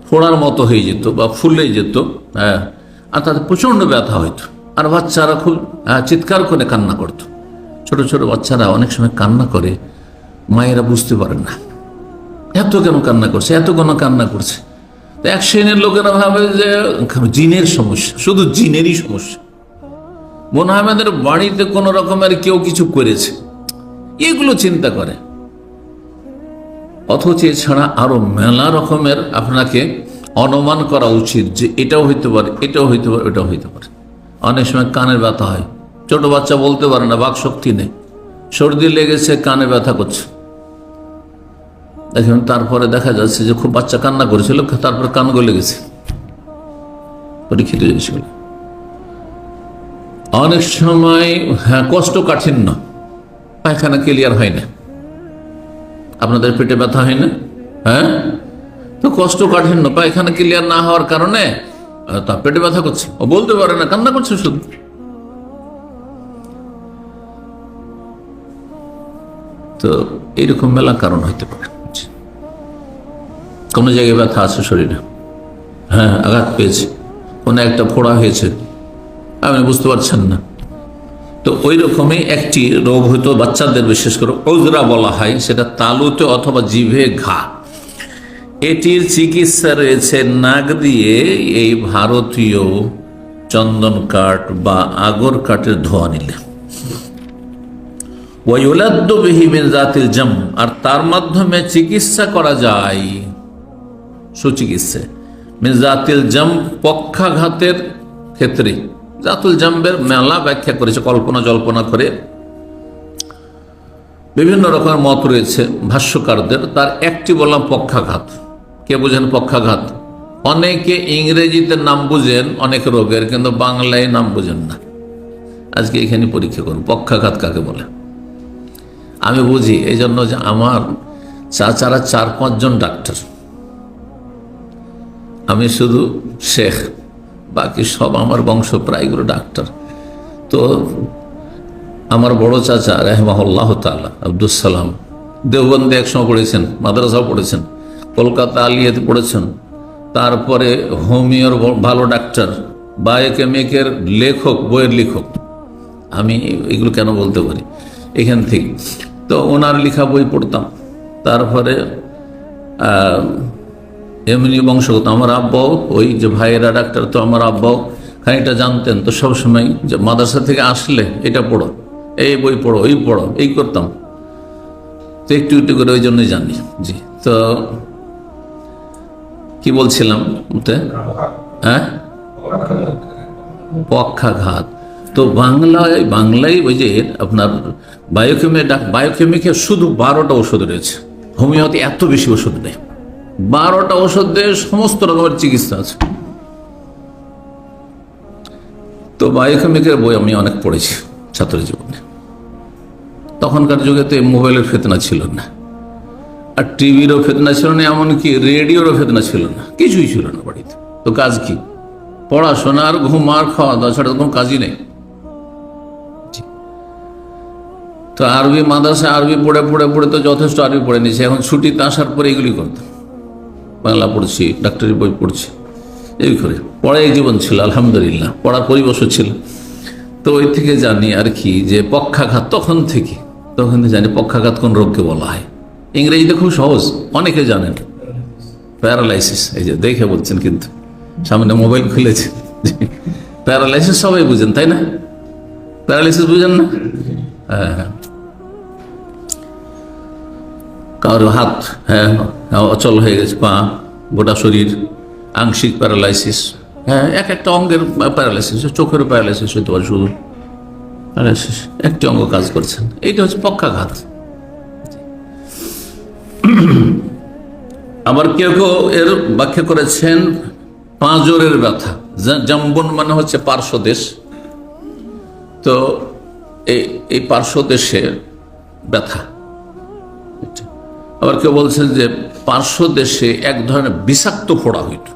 ফোড়ার মতো হয়ে যেত বা ফুলে যেত, হ্যাঁ, আর তাদের প্রচণ্ড ব্যথা হইতো। আর বাচ্চারা খুব চিৎকার করে কান্না করত। ছোট ছোট বাচ্চারা অনেক সময় কান্না করে, মায়েরা বুঝতে পারেন না এত কেন কান্না করছে, এত কেন কান্না করছে। তো এক শ্রেণীর লোকেরা ভাবে যে জিনের সমস্যা, শুধু জিনেরই সমস্যা, মনে হয় আমাদের বাড়িতে কোনো রকমের কেউ কিছু করেছে, এগুলো চিন্তা করে। অথচ এছাড়া আরো মেলা রকমের আপনাকে অনুমান করা উচিত যে এটাও হইতে পারে, এটাও হইতে পারে, এটাও হইতে পারে। অনেক সময় কানের ব্যথা হয়, ছোট বাচ্চা বলতে পারে না, বাক শক্তি নেই, সর্দি লেগেছে, কানে ব্যথা করছে। দেখুন, তারপরে দেখা যাচ্ছে যে খুব বাচ্চা কান্না করেছিল, তারপরে কান গলে গেছে, পরীক্ষিত হয়েছিল। অনেক সময় কোষ্ঠকাঠিন্য, পায়খানা ক্লিয়ার হয় না। আপনাদের পেটে ব্যথা হয় না? হ্যাঁ, তো কোষ্ঠকাঠিন্য, পায়খানা ক্লিয়ার না হওয়ার কারণে তার পেটে ব্যথা করছে, ও বলতে পারে না, কান্না করছে শুধু। তো এইরকম মেলা কারণ হইতে পারে। কোনো জায়গায় ব্যথা আছে শরীরে, হ্যাঁ, আঘাত পেয়েছে, কোনো একটা ফোড়া হয়েছে, আপনি বুঝতে পারছেন না। তো ওই রকমই একটি রোগ হয়তো বাচ্চাদের বিশেষ করে উযরা বলা হয়, সেটা তালুতে অথবা জিভে ঘা। এটির চিকিৎসা রয়েছে নাক দিয়ে এই ভারতীয় চন্দন কাঠ বা আগর কাঠের ধোঁয়া নিলে। ওয়ায়ুলাদ্দু বিহি মিন যাতিল জাম, আর তার মাধ্যমে চিকিৎসা করা যায়, সুচিকিৎসা, মিন যাতিল জাম, পক্ষাঘাতের ক্ষেত্রে। জাতুল জাম্বের মেলা ব্যাখ্যা করেছে, কল্পনা জল্পনা করে বিভিন্ন রকমের মত রয়েছে ভাষ্যকারদের। তার একটি বললাম পক্ষাঘাত। কে বুঝেন পক্ষাঘাত? অনেকে ইংরেজিতে নাম বুঝেন অনেক রোগের, কিন্তু বাংলায় নাম বুঝেন না। আজকে এখানে পরীক্ষা করুন পক্ষাঘাত কাকে বলে। আমি বুঝি এই জন্য যে আমার চাচারা 4-5 জন ডাক্তার, আমি শুধু শেখ, বাকি সব আমার বংশ প্রায়গুলো ডাক্তার। তো আমার বড় চাচা রাহিমাহুল্লাহ তাআলা আব্দুস সালাম দেওবন্দে একসময় পড়েছেন, মাদ্রাসাও পড়েছেন, কলকাতা আলিয়াতে পড়েছেন, তারপরে হোমিওর ভালো ডাক্তার, বায়োকেমিকের লেখক, বইয়ের লেখক। আমি এগুলো কেন বলতে পারি এখান থেকে, তো ওনার লেখা বই পড়তাম। তারপরে এমনি বংশগত আমার আব্বাও, ওই যে ভাইয়েরা ডাক্তার, তো আমার আব্বাও খানিকটা জানতেন। তো সবসময় যে মাদ্রাসা থেকে আসলে এটা পড়ো, এই বই পড়ো, এই পড়ো, এই করতাম। তো একটু একটু করে ওই জন্যই জানি। জি, তো কি বলছিলাম? হ্যাঁ, পক্ষাঘাত। তো বাংলায় ওই যে আপনার বায়োকেমিকে শুধু 12টা ওষুধ রয়েছে, হোমিওতে এত বেশি ওষুধ নেই। 12টা ওষুধ দিয়ে সমস্ত রকমের চিকিৎসা আছে। তো বায়োকেমিকের বই আমি অনেক পড়েছি ছাত্র জীবনে। তখনকার যুগে তো মোবাইলের ফেতনা ছিল না, আর টিভিরও ফেতনা ছিল না, এমনকি রেডিওরও ফেতনা ছিল না, কিছুই ছিল না বাড়িতে। তো কাজ কি? পড়াশোনা আর ঘুম আর খাওয়া দাওয়া ছাড়া কোনো কাজই নেই। তো আরবি মাদ্রাসায় আরবি পড়ে পড়ে পড়ে তো যথেষ্ট আরবি পড়ে নিয়েছি। এখন ছুটিতে আসার পরে এগুলি করতাম, বাংলা পড়ছি, ডাক্তারি বই পড়ছি, এই করে পড়াই জীবন ছিল। আলহামদুলিল্লাহ, পড়ার পরিবেশও ছিল। তো ওই থেকে জানি আর কি যে পক্ষাঘাত, তখন থেকে জানি পক্ষাঘাত কোন রোগকে বলা হয়। ইংরেজিতে খুব সহজ, অনেকে জানেন, প্যারালাইসিস। এই যে দেখে বলছেন, কিন্তু সামনে মোবাইল খুলেছে, প্যারালাইসিস সবাই বুঝেন, তাই না? প্যারালাইসিস বুঝেন না? হ্যাঁ, কারো হাত অচল হয়ে গেছে, পা, গোটা শরীর, আংশিক প্যারালাইসিস। হ্যাঁ, এক একটা অঙ্গের প্যারালাইসিস, চোখের প্যারালাইসিস হতে পারে শুধু, একটি অঙ্গ কাজ করছেন, এইটা হচ্ছে পক্ষাঘাত। আবার কেউ কেউ এর ব্যাখ্যা করেছেন পাঁজরের ব্যথা, জাম্বন মানে হচ্ছে পার্শ্বদেশ, তো এই পার্শ্বদেশের ব্যথা। আবার কেউ বলছেন যে পার্শ্বদেশে এক ধরনের বিষাক্ত ফোড়া হইত,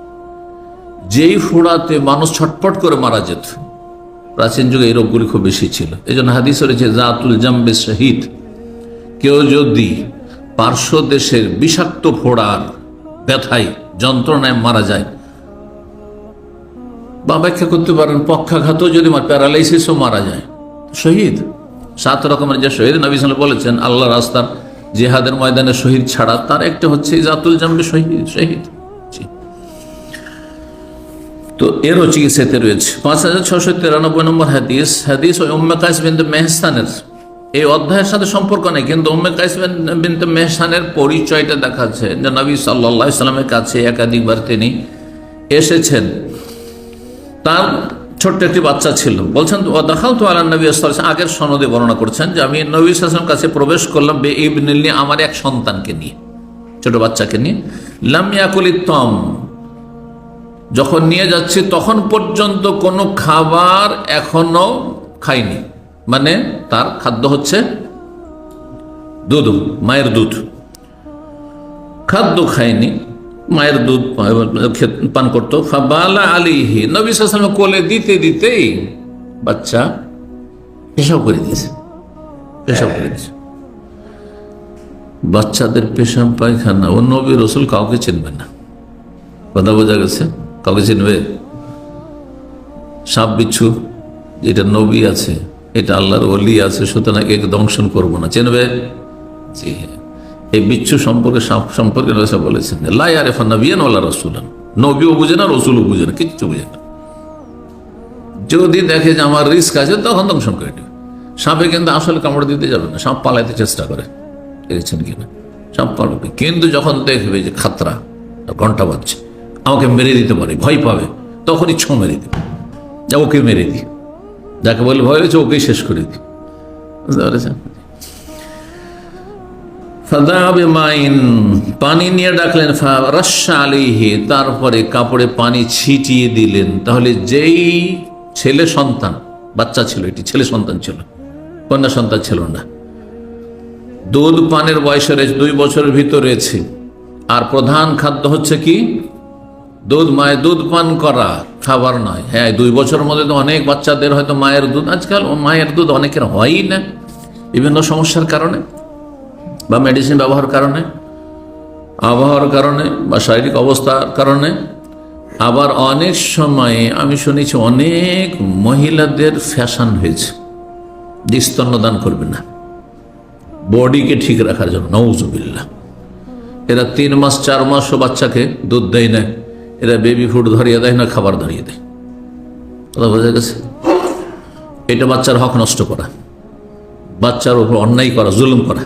যেই ফোড়াতে মানুষ ছটফট করে মারা যেত। প্রাচীন যুগে এই রোগগুলি খুব বেশি ছিল। এই জন্য হাদিস রয়েছে জাতুল জাম্বে শহীদ, কেউ যদি পার্শ্বদেশের বিষাক্ত ফোড়ার ব্যথায় যন্ত্রণায় মারা যায়, বা ব্যাখ্যা করতে পারেন পক্ষাঘাতও যদি প্যারালাইসিসও মারা যায়, শহীদ। 7 রকমের যে শহীদ নবী সাল্লাল্লাহু আলাইহি ওয়াসাল্লাম বলেছেন, আল্লাহ রাস্তার জিহাদের ময়দানে শহীদ ছাড়া তার একটা হচ্ছে জাতুল জাম্বে শহীদ। তো এরও চিকিৎসাতে রয়েছে। 5693 নম্বর হাদিস ওই উম্মে কাইস বিনতে মেহসানের, এই অধ্যায়ের সাথে সম্পর্ক নেই, কিন্তু উম্মে কাইস বিনতে মেহসানের পরিচয়টা দেখাচ্ছে যে নবী সাল্লাল্লাহু আলাইহি ওয়াসাল্লামের কাছে একাধিকবার তিনি এসেছেন। তার ছোট্ট একটি বাচ্চা ছিল। বলছেন দাখালতু আলা নবী সাল্লাল্লাহু আলাইহি ওয়াসাল্লাম, আগের সনদে বর্ণনা করছেন যে আমি নবী সাল্লাল্লাহু আলাইহি ওয়াসাল্লামের কাছে প্রবেশ করলাম বে ইবনিল, আমার এক সন্তানকে নিয়ে, ছোট বাচ্চাকে নিয়ে। লাম ইয়াকুলিত তাম, যখন নিয়ে যাচ্ছি তখন পর্যন্ত কোনো খাবার এখনো খাইনি, মানে তার খাদ্য হচ্ছে দুধ, মায়ের দুধ, খাদ্য খায়নি, মায়ের দুধ পান করতো। ফাবালা আলিহি, নবী সাল্লাল্লাহু আলাইহি ওয়াসাল্লাম কোলে দিতে দিতেই বাচ্চা পেশাব করে দিয়েছে। বাচ্চাদের পেশাব পায়খানা ও নবী রাসূল কাউকে চিনবে না, কথা বোঝা গেছে? কাউকে চিনবে? সাপ বিচ্ছু, যেটা নবী আছে, এটা আল্লাহর ওলি আছে, সুতরাং একে দংশন করবো না, চিনবে? জি হ্যাঁ। এই বিচ্ছু সম্পর্কে, সাপ সম্পর্কে বলেছেন লা ইয়ারিফু নাবিয়ান ওয়ালা রাসূলান, নবীও বুঝে না, রসুলও বুঝে না, কিচ্ছু বুঝে না। যদি দেখে যে আমার রিস্ক আছে তখন দংশন করে নেবে। সাপে কিন্তু আসলে কামড় দিতে যাবে না, সাপ পালাইতে চেষ্টা করে, দেখেছেন কিনা? সাপ পালাবে, কিন্তু যখন দেখবে যে খাতরা, ঘন্টা বাজছে, আমাকে মেরে দিতে পারে, ভয় পাবে, তখনই ছো মেরে দিবে, যা ওকে মেরে দিই, যাকে বলে ভয় হয়েছে ওকেই শেষ করে দিই। বুঝতে পেরেছেন? পানি নিয়ে ডাকলেন, তারপরে কাপড়ে পানি ছিটিয়ে দিলেন। তাহলে যেই ছেলে সন্তান, বাচ্চা ছিল, এটি ছেলে সন্তান ছিল, কন্যা সন্তান ছিল না, দুধ পানের বয়সে 2 বছরের ভিতরে রয়েছে, আর প্রধান খাদ্য হচ্ছে কি? দুধ, মায়ের দুধ পান করা, খাবার নয়। হ্যাঁ, 2 বছরের মধ্যে তো অনেক বাচ্চাদের হয়তো মায়ের দুধ, আজকাল মায়ের দুধ অনেকের হয়ই না, বিভিন্ন সমস্যার কারণে, বা মেডিসিন ব্যবহার কারণে, আবহাওয়ার কারণে, বা শারীরিক অবস্থার কারণে। আবার অনেক সময় আমি শুনেছি অনেক মহিলাদের ফ্যাশন হয়েছে যে স্তন্যদান করবে না, বডিকে ঠিক রাখার জন্য। নাউজুবিল্লাহ, এরা 3 মাস 4 মাসও বাচ্চাকে দুধ দেয় না, এরা বেবি ফুড ধরিয়ে দেয় না, খাবার ধরিয়ে দেয়। কথা বোঝা গেছে? এটা বাচ্চার হক নষ্ট করা, বাচ্চার উপর অন্যায় করা, জুলুম করা।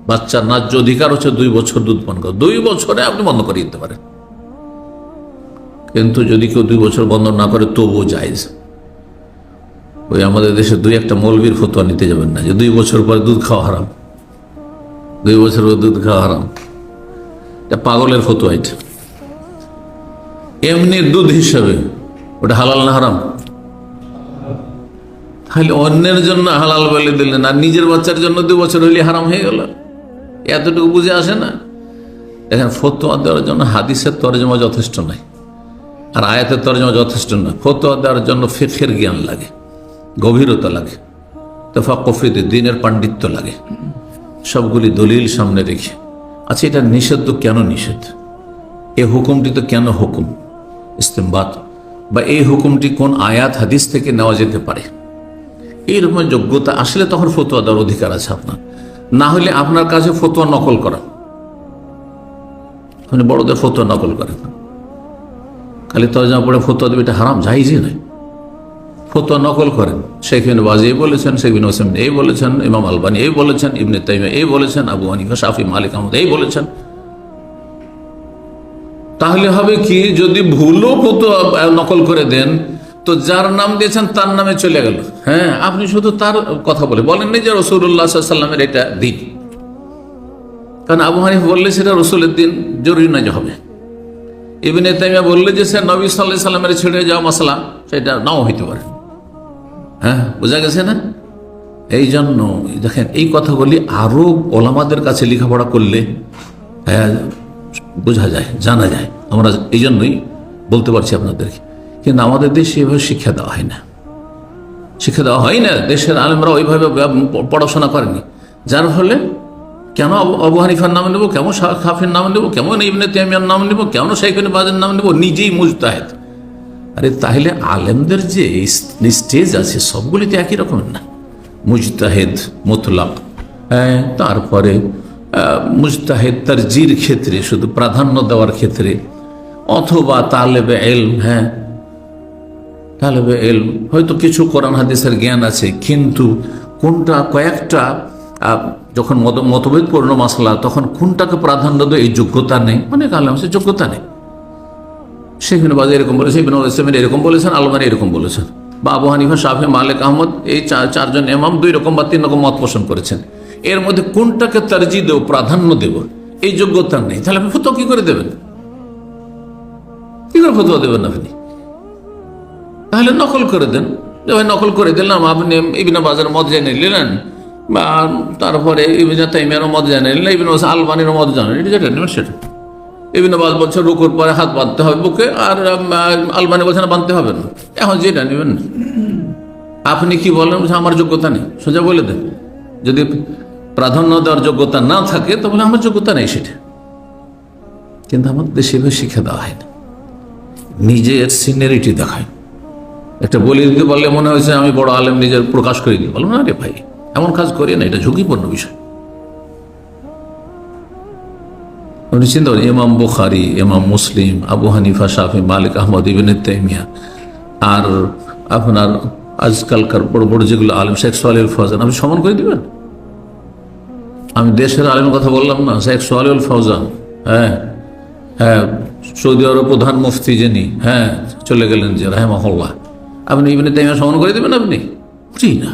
বাচ্চার ন্যায্য অধিকার হচ্ছে 2 বছর দুধ পান করা। 2 বছরে আপনি বন্ধ করে দিতে পারেন, কিন্তু যদি কেউ 2 বছর বন্ধ না করে তবুও জায়েজ। ওই আমাদের দেশে 2-1টা মৌলবীর ফতোয়া নিতে যাবেন না যে 2 বছর পরে দুধ খাওয়া হারাম, 2 বছর পরে দুধ খাওয়া হারাম। এটা পাগলের ফতোয়া। এটা এমনি দুধ হিসাবে ওটা হালাল না হারাম? তাহলে অন্যের জন্য হালাল বলে দিলেন, আর নিজের বাচ্চার জন্য 2 বছর হইলে হারাম হয়ে গেল, এতটুকু বুঝে আসে না? দেখেন, ফতোয়া দেওয়ার জন্য হাদিসের তরজমা যথেষ্ট নাই, আর আয়াতের তরজমা যথেষ্ট না। ফতোয়া দেওয়ার জন্য ফিকহের জ্ঞান লাগে, গভীরতা লাগে, তাফাক্কুহ, দ্বীনের পাণ্ডিত্য লাগে, সবগুলি দলিল সামনে রেখে। আচ্ছা, এটা নিষেধ তো কেন নিষেধ? এই হুকুমটি তো কেন হুকুম? ইস্তেমবাত, বা এই হুকুমটি কোন আয়াত হাদিস থেকে নেওয়া যেতে পারে, এইরকম যোগ্যতা আসলে তখন ফতোয়া দেওয়ার অধিকার আছে আপনার। না হলে আপনার কাছে ফতোয়া নকল করা, মানে বড়দের ফতোয়া নকল করেন, খালি তরজমা পড়ে ফতোয়া দেবে এটা হারাম, জায়েজই নয়। ফতোয়া নকল করেন, শেখ ইবনে বাজ এই বলেছেন, শেখ বিন ওসাইমিন এই বলেছেন, ইমাম আলবানী এই বলেছেন, ইবনে তাইমিয়া এই বলেছেন, আবু হানিফা, শাফি, মালিক, আহমদ এই বলেছেন। তাহলে হবে কি, যদি ভুলও ফতোয়া নকল করে দেন তো যার নাম দিয়েছেন তার নামে চলে গেল। হ্যাঁ, আপনি শুধু তার কথা বলেননি যে রাসূলুল্লাহ সাল্লাল্লাহু আলাইহি ওয়াসাল্লামের এটা দিন, কারণ আবু হানিফা বললে সেটা রাসূলের দিন, জরুরি না যে হবে। ইবনে তাইমিয়া বললে যে সে নবী সাল্লাল্লাহু আলাইহি ওয়াসাল্লামের ছেড়ে যাওয়া মাসলা, সেটা নাও হইতে পারে। হ্যাঁ, বোঝা গেছে না? এই জন্য দেখেন, এই কথাগুলি আরো ওলামাদের কাছে লেখাপড়া করলে বোঝা যায়, জানা যায়। আমরা এই জন্যই বলতে পারছি আপনাদেরকে, কিন্তু আমাদের দেশে এভাবে শিক্ষা দেওয়া হয় না, শিক্ষা দেওয়া হয় না। দেশের আলেমরা ওইভাবে পড়াশোনা করেনি, যার ফলে কেন আবু হানিফার নাম নেব, কেমন শাফির নাম নেব, কেমন ইবনে তাইমিয়ার নাম নেব, কেমন শাইখ ইবনে বাজের নাম নেব, নিজেই মুজতাহিদ। আরে তাহলে আলেমদের যে স্টেজ আছে সবগুলিতে একই রকমের না। মুজতাহিদ মুতলাক, তারপরে মুজতাহিদ তারজির ক্ষেত্রে, শুধু প্রাধান্য দেওয়ার ক্ষেত্রে, অথবা তালেবে ইলম। হ্যাঁ, তালেবে ইলম হয়তো কিছু কোরআন হাদিসের জ্ঞান আছে, কিন্তু কোনটা কয়েকটা যখন মতভেদপূর্ণ মাসলা, তখন কোনটাকে প্রাধান্য দেয় এই যোগ্যতা নেই। অনেক আলেম আছে যোগ্যতা নেই। শেখ ইবনে বাজ এরকম বলেছেন, ইবনে উসাইমিন এরকম বলেছেন, আলবানী এরকম বলেছেন, বা আবু হানিফা, শাফি, মালিক, আহমদ, এই চারজন ইমাম 2 রকম বা 3 রকম মত পোষণ করেছেন। এর মধ্যে কোনটাকে তারজি দেব, প্রাধান্য দেব, এই যোগ্যতা নেই। তাহলে আপনি ফতোয়া কি করে দেবেন? কি করে ফতোয়া দেবেন আপনি? তাহলে নকল করে দেন, যে ভাই নকল করে দিলাম, আপনি ইবনে বাজের মত জেনে নিলেন, বা তারপরে ইবনে তাইমিয়ার মত জেনে নিলেন, ইবনে আলবানীর মত জানেন, এটা যেটা নেবেন সেটা। ইবনে বাজ বলছে রুকুর পরে হাত বাঁধতে হবে বুকে, আর আলবানী বলছে না, বাঁধতে হবে না। এখন যেটা নেবেন না। আপনি কি বলেন? আমার যোগ্যতা নেই, সোজা বলে দেন। যদি প্রাধান্য দেওয়ার যোগ্যতা না থাকে তাহলে আমার যোগ্যতা নেই সেটা। কিন্তু আমাদের দেশে শিক্ষা দেওয়া হয় না, নিজের সিনিয়রিটি দেখায়। একটা বলে দিতে পারলে মনে হয়েছে আমি বড় আলেম, নিজের প্রকাশ করে দিতে পারলাম না। রে ভাই, এমন কাজ করি না, এটা ঝুঁকিপূর্ণ বিষয়। আপনি চিন্তা করেন, ইমাম বুখারী, ইমাম মুসলিম, আবু হানিফা, শাফি, মালিক, আহমদ, ইবনে তাইমিয়া, আর আপনার আজকালকার বড় বড় যেগুলো আলেম, শেখ সালেহুল ফওজান, আপনি সমান করে দিবেন? আমি দেশের আলেমের কথা বললাম না, শেখ সালেহুল ফওজান, হ্যাঁ হ্যাঁ, সৌদি আরব প্রধান মুফতি যিনি, হ্যাঁ চলে গেলেন যে রাহিমাহুল্লাহ, আপনি ইবনে তাইমিয়া সমান করে দিবেন? আপনি বুঝি না।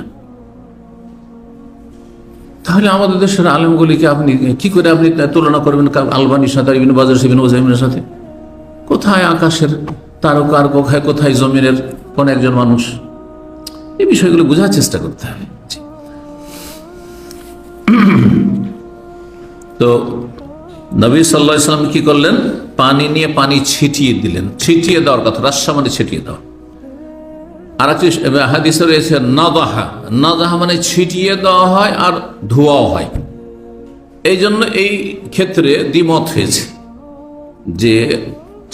তাহলে আমাদের দেশের আলেমগুলিকে আপনি কি করে আপনি তুলনা করবেন আলবানীর সাথে, ইবনে বাজের, ইবনে উসাইমিনের সাথে? কোথায় আকাশের তারকা আর কোথায় জমিনের কোন একজন মানুষ? এই বিষয়গুলো বোঝার চেষ্টা করতে হবে। তো নবী সাল্লাল্লাহু আলাইহি ওয়াসাল্লাম কি করলেন? পানি নিয়ে পানি ছিটিয়ে দিলেন। ছিটিয়ে দেওয়ার কথা, রাস্সা মানে ছিটিয়ে দেওয়া। আর একটি হাদিসে রয়েছে নাদাহা। নাদাহা মানে ছিটিয়ে দেওয়া হয় আর ধোয়াও হয়। এই জন্য এই ক্ষেত্রে দ্বিমত হয়েছে যে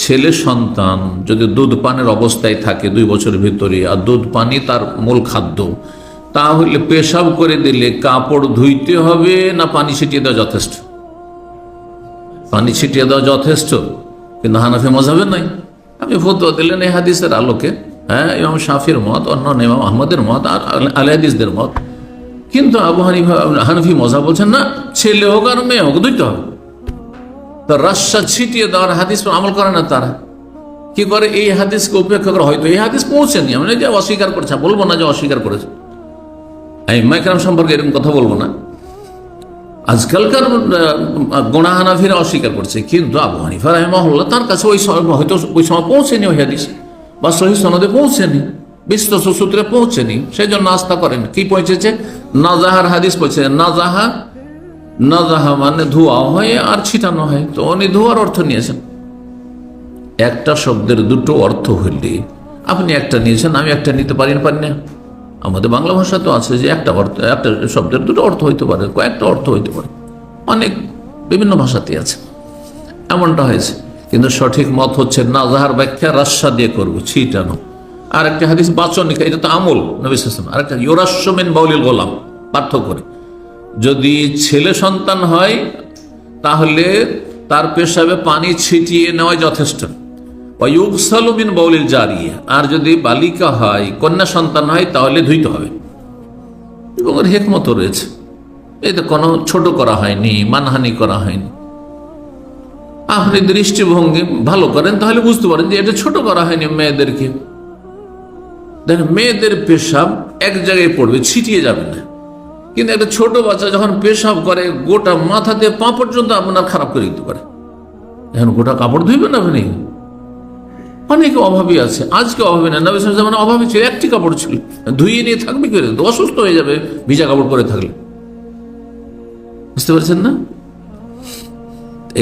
ছেলে সন্তান যদি দুধ পানের অবস্থায় থাকে 2 বছরের ভিতরে, আর দুধ পানি তার মূল খাদ্য, তাহলে পেশাব করে দিলে কাপড় ধুইতে হবে না পানি ছিটিয়ে দেওয়া যথেষ্ট? পানি ছিটিয়ে দেওয়া যথেষ্ট, কিন্তু হানাফি মাযহাবে নাই। আমি ফতোয়া দিলেন এই হাদিসের আলোকে, হ্যাঁ, ইমাম শাফির মত, অন্যান্য ইমাম আহমদের মত, আর আহলে হাদিসদের মত। কিন্তু আবু হানিফা, হানাফি মাযহাব বলছেন না, ছেলে হোক আর মেয়ে হোক ধুইতে হবে। তো রাস্সা ছিটিয়ে দেওয়ার হাদিস আমল করে না তারা। কি করে? এই হাদিসকে উপেক্ষা করে, হয়তো এই হাদিস পৌঁছেনি, আমি যে অস্বীকার করছে, বলবো না যে অস্বীকার করেছে, আইম্মা কেরাম সম্পর্কে এরকম কথা বলবো না। আজকালকার গোনা হানাফিরা অস্বীকার করছে, কিন্তু আবু হানিফা রাহিমাহুল্লাহ তার কাছে হয়তো ওই সময় পৌঁছেনি ওই হাদিস, বা সহিহ সনদে পৌঁছেনি, বিশ্বস্ত সূত্রে পৌঁছেনি, সেই জন্য আস্থা করেন। কি পৌঁছেছে? নাজাহার হাদিস পৌঁছে। নাজাহা মানে ধোয়া হয় আর ছিটানো হয়। তো উনি ধোয়ার অর্থ নিয়েছেন। একটা শব্দের 2টো অর্থ হইলে আপনি একটা নিয়েছেন, আমি একটা নিতে পারি না? আমাদের বাংলা ভাষা তো আছে যে একটা শব্দের 2টো অর্থ হইতে পারে, কয়েকটা অর্থ হইতে পারে, অনেক বিভিন্ন ভাষাতে আছে, এমনটা হয়েছে। কিন্তু সঠিক মত হচ্ছে নাজাহার ব্যাখ্যা রাস্সা দিয়ে করবো, ছিটানো। আর একটা হাদিস বাচনিকা, এটা তো আমল নবী সাল্লাল্লাহু আলাইহি ওয়াসাল্লাম। আর একটা ইউরাশু মিন বাউলিল গোলাম, পার্থক্য করে। যদি ছেলে সন্তান হয় তাহলে তার পেশাবে পানি ছিটিয়ে নেওয়া যথেষ্ট। ওয়ায়ুগসালু মিন বাউলিল জারিয়া, আর যদি বালিকা হয়, কন্যা সন্তান হয়, তাহলে ধুইতে হবে। এবং এর হিকমতও রয়েছে, এতে কোনো ছোট করা হয়নি, মানহানি করা হয়নি। আপনি দৃষ্টিভঙ্গি ভালো করেন তাহলে বুঝতে পারেন যে এটা ছোট করা হয়নি মেয়েদেরকে। দেখেন মেয়েদের পেশাব এক জায়গায় পড়বে, ছিটিয়ে যাবে না, কিন্তু একটা ছোট বাচ্চা যখন পেশাব করে গোটা মাথা দিয়ে পা পর্যন্ত আপনার খারাপ করে দিতে পারে। এখন গোটা কাপড় ধুইবেন আপনি? অনেকে অভাবী আছে, আজকে অভাবী না, নবী সাল্লাল্লাহু আলাইহি ওয়াসাল্লাম অভাবী ছিল, একটি কাপড় ছিল, ধুইয়ে নিয়ে থাকবে কি করে? অসুস্থ হয়ে যাবে ভিজা কাপড় পরে থাকলে। বুঝতে পারছেন না?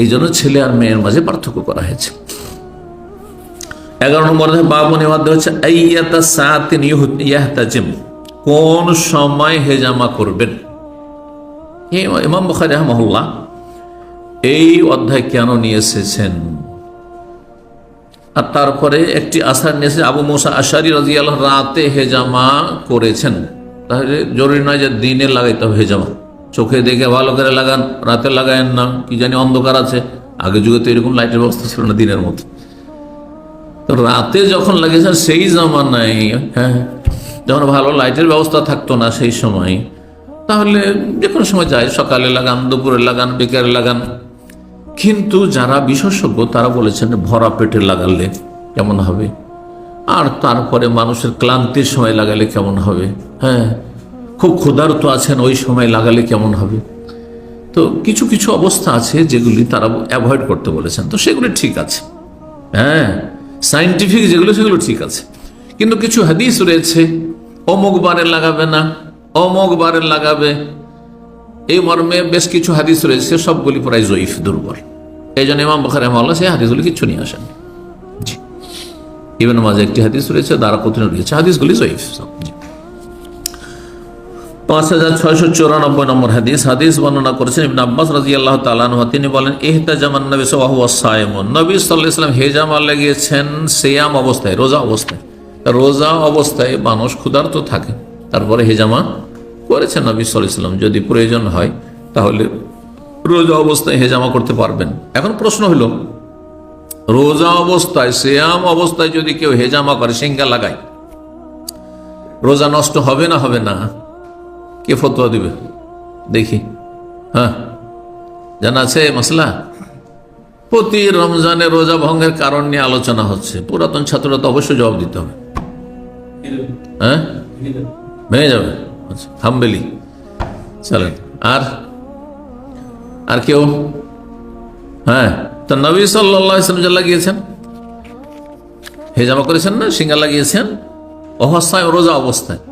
এই জন্য ছেলে আর মেয়ের মাঝে পার্থক্য করা হয়েছে। 11 নম্বর বাবনের মধ্যে হচ্ছে আইয়াতা সাতিন ইয়াহতাজিম, কোন সময় হেজামা করবেন। ইমাম বুখারী রাহিমাহুল্লাহ এই অধ্যায় কেন নিয়ে এসেছেন, আর তারপরে একটি আসার নিয়ে এসেছে আবু মুসা আশআরী রাদিয়াল্লাহু রাতে হেজামা করেছেন। তাহলে জরুরি নয় যে দিনে লাগাইতে হবে হেজামা, চোখে দেখে ভালো করে লাগান, রাতে লাগায়েন না, কি জানি অন্ধকার আছে। আগে যুগে তো এরকম লাইটের ব্যবস্থা ছিল না দিনের মতো, তো রাতে যখন লাগিয়েছেন সেই জামানায়, হ্যাঁ, যখন ভালো লাইটের ব্যবস্থা থাকতো না সেই সময়, তাহলে যে কোনো সময় যায়, সকালে লাগান, দুপুরে লাগান, বিকেলে লাগান। কিন্তু যারা বিশেষজ্ঞ তারা বলেছেন ভরা পেটে লাগালে কেমন হবে, আর তারপরে মানুষের ক্লান্তির সময় লাগালে কেমন হবে, হ্যাঁ, খুব ক্ষুধার্ত আছেন ওই সময় লাগালে কেমন হবে। তো কিছু কিছু অবস্থা আছে যেগুলি তারা অ্যাভয়েড করতে বলেছেন, তো সেগুলি ঠিক আছে, হ্যাঁ, সায়েন্টিফিক যেগুলো সেগুলো ঠিক আছে। কিন্তু কিছু হাদিস রয়েছে অমুক বারে লাগাবে না, অমুক বারে লাগাবে, এই মর্মে বেশ কিছু হাদিস রয়েছে, সবগুলি প্রায় জয়ীফ, দুর্বল। এই জন্য ইমাম বুখারী রাহিমাহুল্লাহ সেই হাদিসগুলি কিছু নিয়ে আসেন। জি, ইবনে মাজাহ একটি হাদিস রয়েছে, দারাকুতনি রয়েছে, হাদিসগুলি জয়ীফ। 5694 নম্বর হাদিস, হাদিস বর্ণনা করেছেন ইবনে আব্বাস রাদিয়াল্লাহু তাআলা আনহু, তিনি বলেন ইহতাজামান নবী সাল্লাল্লাহু আলাইহি ওয়াসাল্লাম, নবী সাল্লাল্লাহু আলাইহি ওয়াসাল্লাম হেজামা লাগিয়েছেন সিয়াম অবস্থায়, রোজা অবস্থায়। রোজা অবস্থায় মানুষ ক্ষুধার্ত থাকে, তারপরে হেজামা করেছেন নবী সাল্লাল্লাহু আলাইহি ওয়াসাল্লাম। যদি প্রয়োজন হয় তাহলে রোজা অবস্থায় হেজামা করতে পারবেন। এখন প্রশ্ন হলো, রোজা অবস্থায়, সিয়াম অবস্থায় যদি কেউ হেজামা করে, সিঙ্গা লাগায়, রোজা নষ্ট হবে না হবে না? কে ফতোয়া দিবে দেখি? হ্যাঁ, জানা আছে মাসলা? প্রতি রমজানে রোজা ভঙ্গের কারণ নিয়ে আলোচনা হচ্ছে, পুরাতন ছাত্ররা তো অবশ্যই জবাব দিতে হবে। হ্যাঁ, ভেঙে যাবে, আচ্ছা, হাম্বেলি চলেন। আর কেউ? হ্যাঁ, তো নবী সাল্লাল্লাহু আলাইহি ওয়াসাল্লাম লাগিয়েছেন, হেজামা করেছেন না, সিঙ্গা লাগিয়েছেন অবস্থায়, রোজা অবস্থায়।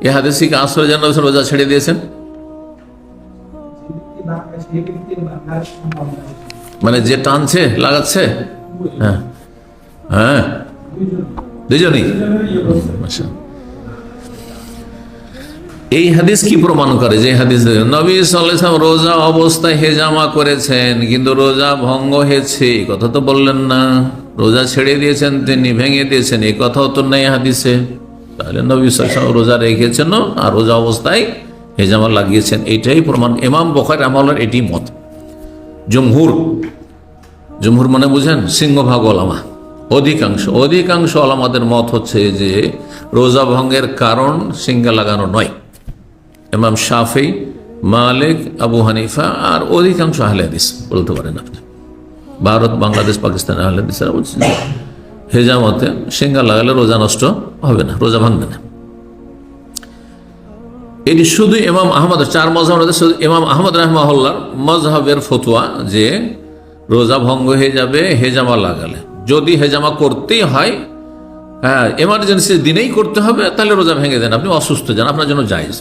এ হাদিসে কি আসরে যেন রোজা ছেড়ে দিয়েছেন? মানে যে টানছে লাগাচ্ছে, হ্যাঁ হ্যাঁ, দুজনই। এই হাদিস কি প্রমাণ করে? যে হাদিস নবী সাল্লাল্লাহু আলাইহি ওয়াসাল্লাম রোজা অবস্থায় হেজামা করেছেন, কিন্তু রোজা ভঙ্গ হয়েছে এই কথা তো বললেন না। রোজা ছেড়ে দিয়েছেন তিনি, ভেঙে দিয়েছেন, এই কথাও তো নেই হাদিসে। তাহলে নবী সাল্লাল্লাহু আলাইহি ওয়াসাল্লাম রোজা রেখেছেন আর রোজা অবস্থায় হেজামা লাগিয়েছেন, এইটাই প্রমাণ। ইমাম বুখারী রাহিমাহুল্লাহর এটি মত। জমহুর মানে বুঝেন, সিংহভাগ ওলামা, অধিকাংশ ওলামাদের মত হচ্ছে যে রোজা ভঙ্গের কারণ সিঙ্গা লাগানো নয়। ইমাম শাফি, মালিক, আবু হানিফা আর অধিকাংশ আহলে হাদিস বলতে পারেন আপনি, ভারত, বাংলাদেশ, পাকিস্তান আহলে হাদিসরা বলছেন হেজামতে সিঙ্গা লাগালে রোজা নষ্ট হবে না, রোজা ভাঙবে না। এটি শুধু ইমাম আহমদ, 4 মাযহাবের শুধু ইমাম আহমদ রাহিমাহুল্লাহর মাযহাবের ফতোয়া যে রোজা ভঙ্গ হয়ে যাবে হেজামা লাগালে। যদি হেজামা করতেই হয়, হ্যাঁ, এমার্জেন্সি দিনেই করতে হবে, তাহলে রোজা ভেঙে দেন, আপনি অসুস্থ যান, আপনার জন্য জায়েজ।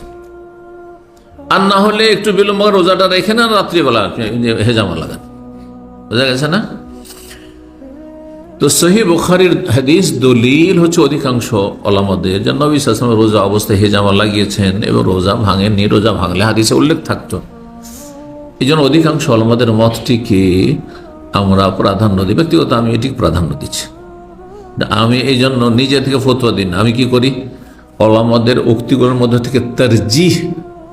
আর না হলে একটু বিলম্ব রোজাটা রেখে নেন, রাত্রিবেলা হেজামা লাগান। বোঝা গেছে না? তো সহিহ বুখারীর হাদিস দলিল হচ্ছে অধিকাংশ ওলামাদের যে নবী সাল্লাল্লাহু আলাইহি ওয়াসাল্লাম রোজা অবস্থায় হেজামা লাগিয়েছেন এবং রোজা ভাঙেননি। রোজা ভাঙলে হাদিসে উল্লেখ থাকতো। এই জন্য অধিকাংশ ওলামাদের মতটিকে আমরা প্রাধান্য দিই। ব্যক্তিগত আমি এটি প্রাধান্য দিচ্ছি। আমি এই জন্য নিজে থেকে ফতোয়া দিন, আমি কি করি, ওলামাদের উক্তিগুলোর মধ্যে থেকে তারজিহ,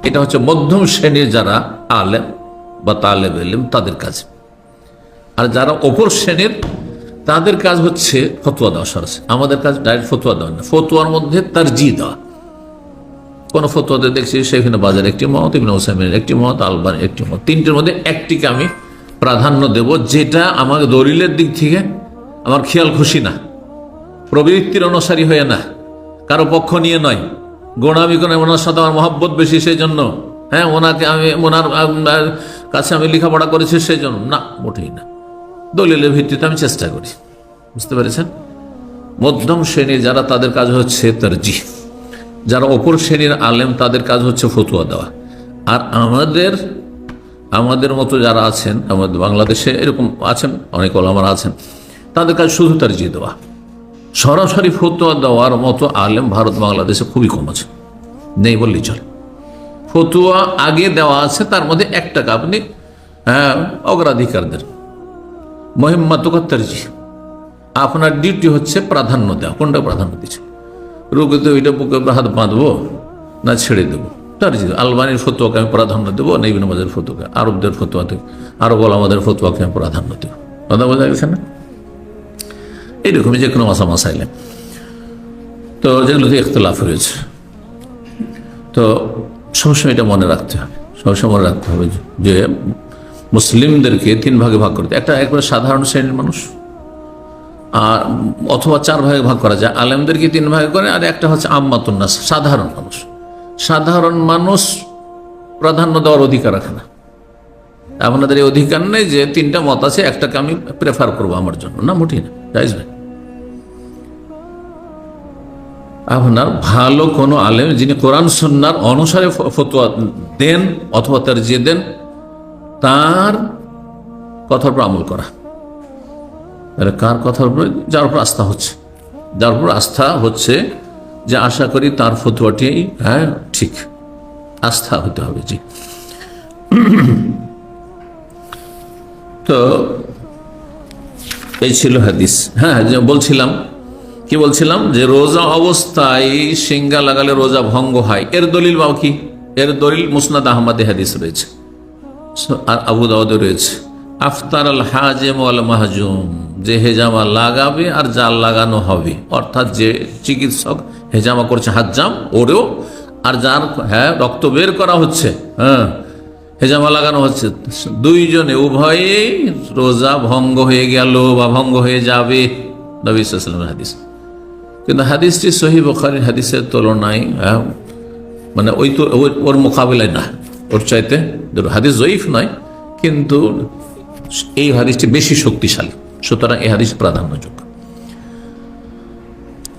এটা হচ্ছে মধ্যম শ্রেণীর যারা আলেম বা তালেব ইলম তাদের কাজ, আর যারা অপর শ্রেণীর তাদের কাজ হচ্ছে ফতোয়া দেওয়া। সরাসরি আমাদের কাজ ডাইরেক্ট ফতোয়া দেওয়া না, ফতোয়ার মধ্যে তারজিহ দেওয়া। কোন ফতোয়াতে দেখছি সেখানে বাজার একটি মত, ইবনে উসাইমিনের একটি মত, আলবানির একটি মত, তিনটির মধ্যে একটিকে আমি প্রাধান্য দেব, যেটা আমার দলিলের দিক থেকে আমার খেয়াল খুশি না, প্রবৃত্তির অনুসারী হয়ে না, কারো পক্ষ নিয়ে নয়, গোড়ামি করে ওনার সাথে আমার মহব্বত বেশি সেই জন্য, হ্যাঁ ওনাকে আমি ওনার কাছে আমি লেখাপড়া করেছি সেই জন্য না, মোটেই না। দলিলের ভিত্তিতে আমি চেষ্টা করি, বুঝতে পেরেছেন? মধ্যম শ্রেণীর যারা, তাদের কাজ হচ্ছে তারজিহ। যারা অপর শ্রেণীর আলেম, তাদের কাজ হচ্ছে ফতোয়া দেওয়া। আর আমাদের মতো যারা আছেন, আমাদের বাংলাদেশে এরকম আছেন অনেক ওলামারা আছেন, তাদের কাজ শুধু তারজিহ দেওয়া। সরাসরি ফতোয়া দেওয়ার মতো আলেম ভারত বাংলাদেশে খুবই কম আছে, নেই বললেই চলে। ফতোয়া আগে দেওয়া আছে, তার মধ্যে একটা আপনি অগ্রাধিকার দেন, মুহিম্মাতুকা তারজিহ। আপনার ডিউটি হচ্ছে প্রাধান্য দেওয়া। কোনটা প্রাধান্য দিচ্ছে? রোগীতে ওইটা বুকে হাত বাঁধবো না ছেড়ে দেবো? তারজিহ। আলবানির ফতোয়াকে আমি প্রাধান্য দেবো না ইবনে বাজার ফতোয়াকে, আরবদের ফতোয়াতে, আরব ওলামাদের ফতোয়াকে আমি প্রাধান্য দেবো? কথা বোঝা গেছে না? এইরকমই যে কোনো মাসাইলে তো যেগুলোতে ইখতিলাফ রয়েছে, তো সবসময় এটা মনে রাখতে হবে, সবসময় মনে রাখতে হবে যে মুসলিমদেরকে তিন ভাগে ভাগ করতে। একটা একবারে সাধারণ শ্রেণীর মানুষ, আর অথবা চার ভাগে ভাগ করা যায়, আলেমদেরকে তিন ভাগে করে, আর একটা হচ্ছে আম্মাতুন নাস, সাধারণ মানুষ। সাধারণ মানুষ প্রাধান্য দেওয়ার অধিকার রাখে না। আপনাদের এই অধিকার নেই যে তিনটা মত আছে, একটাকে আমি প্রেফার করবো আমার জন্য, না, মোটেই না, জায়েজ না। আপনার ভালো কোনো আলেম যিনি কোরআন সুন্নাহর অনুসারে ফতোয়া দেন অথবা তারজিহ দেন, তার কথার উপর আমল করা। তাহলে কার কথার উপর? যার উপর আস্থা হচ্ছে, যার উপর আস্থা হচ্ছে যে আশা করি তার ফতোয়াটি হ্যাঁ ঠিক, আস্থা হতে হবে। জি, তো এই ছিল হাদিস। হ্যাঁ, কি বলছিলাম যে রোজা অবস্থায় সিঙ্গা লাগালে রোজা ভঙ্গ হয়। এর দলিল বাও কি? এর দলিল মুসনাদ আহমদে হাদিস রয়েছে, আর আবু দাউদে রয়েছে। আফতার আল হাজেম ওয়াল মাহজুম, যে হেজামা লাগাবে আর জাল লাগানো হবে, অর্থাৎ যে চিকিৎসক হেজামা করছে হাজ্জাম ওরেও, আর যার রক্ত বের করা হচ্ছে, হেজামা লাগানো হচ্ছে, দুইজনে উভয়েই রোজা ভঙ্গ হয়ে গেল বা ভঙ্গ হয়ে যাবে, নবী সাল্লাল্লাহু আলাইহি ওয়াসাল্লামের হাদিস। কিন্তু হাদিসটি সহিহ বুখারীর হাদিসের তুলনায় মানে ওর মোকাবিলায় না, ওর চাইতে হাদিস জয়ীফ নয়, কিন্তু এই হাদিসটি বেশি শক্তিশালী, সুতরাং এই হাদিস প্রাধান্যযোগ্য।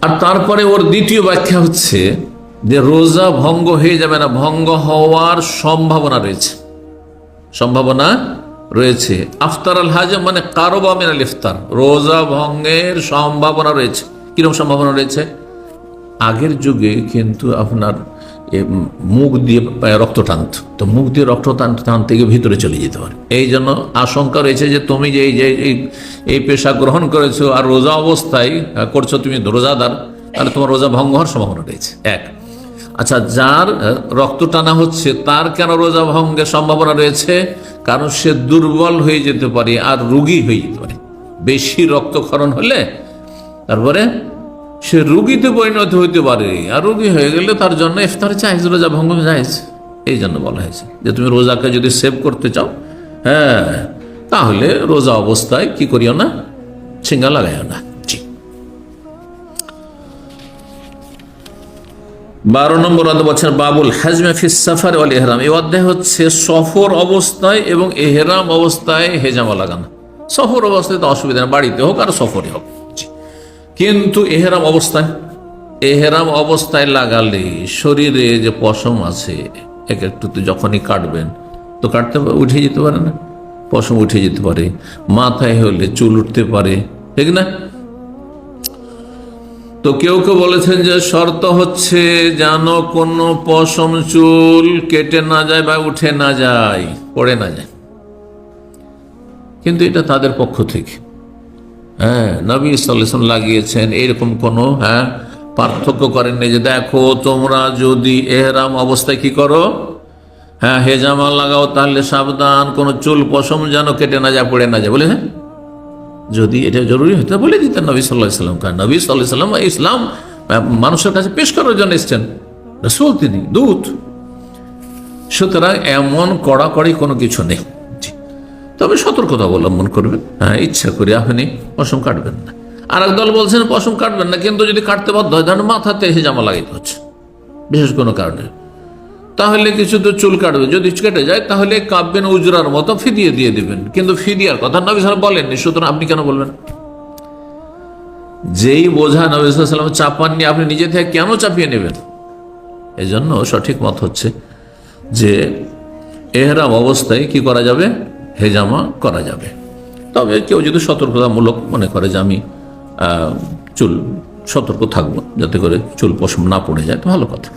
আর তারপরে ওর দ্বিতীয় ব্যাখ্যা হচ্ছে যে রোজা ভঙ্গ হয়ে যাবে না, ভঙ্গ হওয়ার সম্ভাবনা রয়েছে। আফতার আল হাজম মানে কারবা মিনাল ইফতার, রোজা ভঙ্গের সম্ভাবনা রয়েছে। কিরকম সম্ভাবনা রয়েছে? আগের যুগে কিন্তু আপনার মুখ দিয়ে রক্ত টানত, তো মুখ দিয়ে রক্ত টানতে গিয়ে ভিতরে চলে যেতে পারে। এই জন্য আশঙ্কা রয়েছে যে তুমি যে এই পেশা গ্রহণ করেছো আর রোজা অবস্থায় করছো, তুমি রোজাদার, তাহলে তোমার রোজা ভঙ্গ হওয়ার সম্ভাবনা রয়েছে। এক, আচ্ছা, যার রক্ত টানা হচ্ছে তার কেন রোজা ভঙ্গের সম্ভাবনা রয়েছে? কারণ সে দুর্বল হয়ে যেতে পারে আর রোগী হয়ে যেতে পারে। বেশি রক্তক্ষরণ হলে তারপরে সে রোগীতে পরিণত হইতে পারে, আর রোগী হয়ে গেলে তার জন্য ইফতার জায়েজ, রোজা ভঙ্গ জায়েজ। এই জন্য বলা হয়েছে যে তুমি রোজাকে যদি সেভ করতে চাও, তাহলে রোজা অবস্থায় কি করিও না, সিঙ্গা লাগাইও না। 12 নম্বর অধ্যায় বাবুল হাজমে ফিস সাফার ওয়াল ইহরাম। এই অধ্যায় হচ্ছে সফর অবস্থায় এবং ইহরাম অবস্থায় হেজামা লাগানো। সফর অবস্থায় তো অসুবিধা নেই, বাড়িতে হোক আর সফরে হোক, কিন্তু এহরাম অবস্থায় লাগালে শরীরে যে পশম আছে একটু যখনই কাটবেন তো উঠে যেতে পারে না, পশম উঠে যেতে পারে, মাথায় হলে চুল উঠতে পারে, ঠিক না? তো কেউ বলেছেন যে শর্ত হচ্ছে যেন কোনো পশম চুল কেটে না যায় বা উঠে না যায়, পড়ে না যায়। কিন্তু এটা তাদের পক্ষ থেকে নবী সাল্লাল্লাহু আলাইহি ওয়াসাল্লাম লাগিয়েছেন, এরকম কোনো পার্থক্য করেননি যে দেখো তোমরা যদি এহরাম অবস্থায় কি করো, হেজামা লাগাও, তাহলে সাবধান কোনো চুল পশম যেন কেটে না যায়, পড়ে না যায় বলে। যদি এটা জরুরি হতো বলে দিতেন নবী সাল্লাল্লাহু আলাইহি ওয়াসাল্লাম। কারণ নবী সাল্লাল্লাহু আলাইহি ওয়াসাল্লাম ইসলাম মানুষের কাছে পেশ করার জন্য এসেছেন, রাসূল, তিনি দূত। সুতরাং এমন কড়াকড়ি কোনো কিছু নেই, তবে সতর্কতা অবলম্বন করবেন। ইচ্ছা করে আপনি পশম কাটবেন না। আর এক দল বলছেন পশম কাটবেন না, কিন্তু যদি কাটতে বাধ্য হয় তাহলে মাথাতে হেজামা লাগাইতে হচ্ছে বিশেষ কোনো কারণে। তাহলে কিছু তো চুল কাটবে, যদি কেটে যায় তাহলে কাঁপবেন উজরার মতো, ফিদিয়ে দিয়ে দিবেন। কিন্তু ফিদিয়ার কথা নবী সাল্লাল্লাহু আলাইহি ওয়াসাল্লাম বলেননি, সুতরাং আপনি কেন বলবেন? যেই বোঝা নবী সাল্লাল্লাহু আলাইহি ওয়াসাল্লাম চাপাননি, আপনি নিজে থেকে কেন চাপিয়ে নেবেন? এই জন্য সঠিক মত হচ্ছে যে এহরাম অবস্থায় কি করা যাবে, হেজামা করা যাবে। তবে কেউ যদি সতর্কতামূলক মনে করে যে আমি চুল সতর্ক থাকবো যাতে করে চুল পশম না পড়ে যায়, তো ভালো কথা।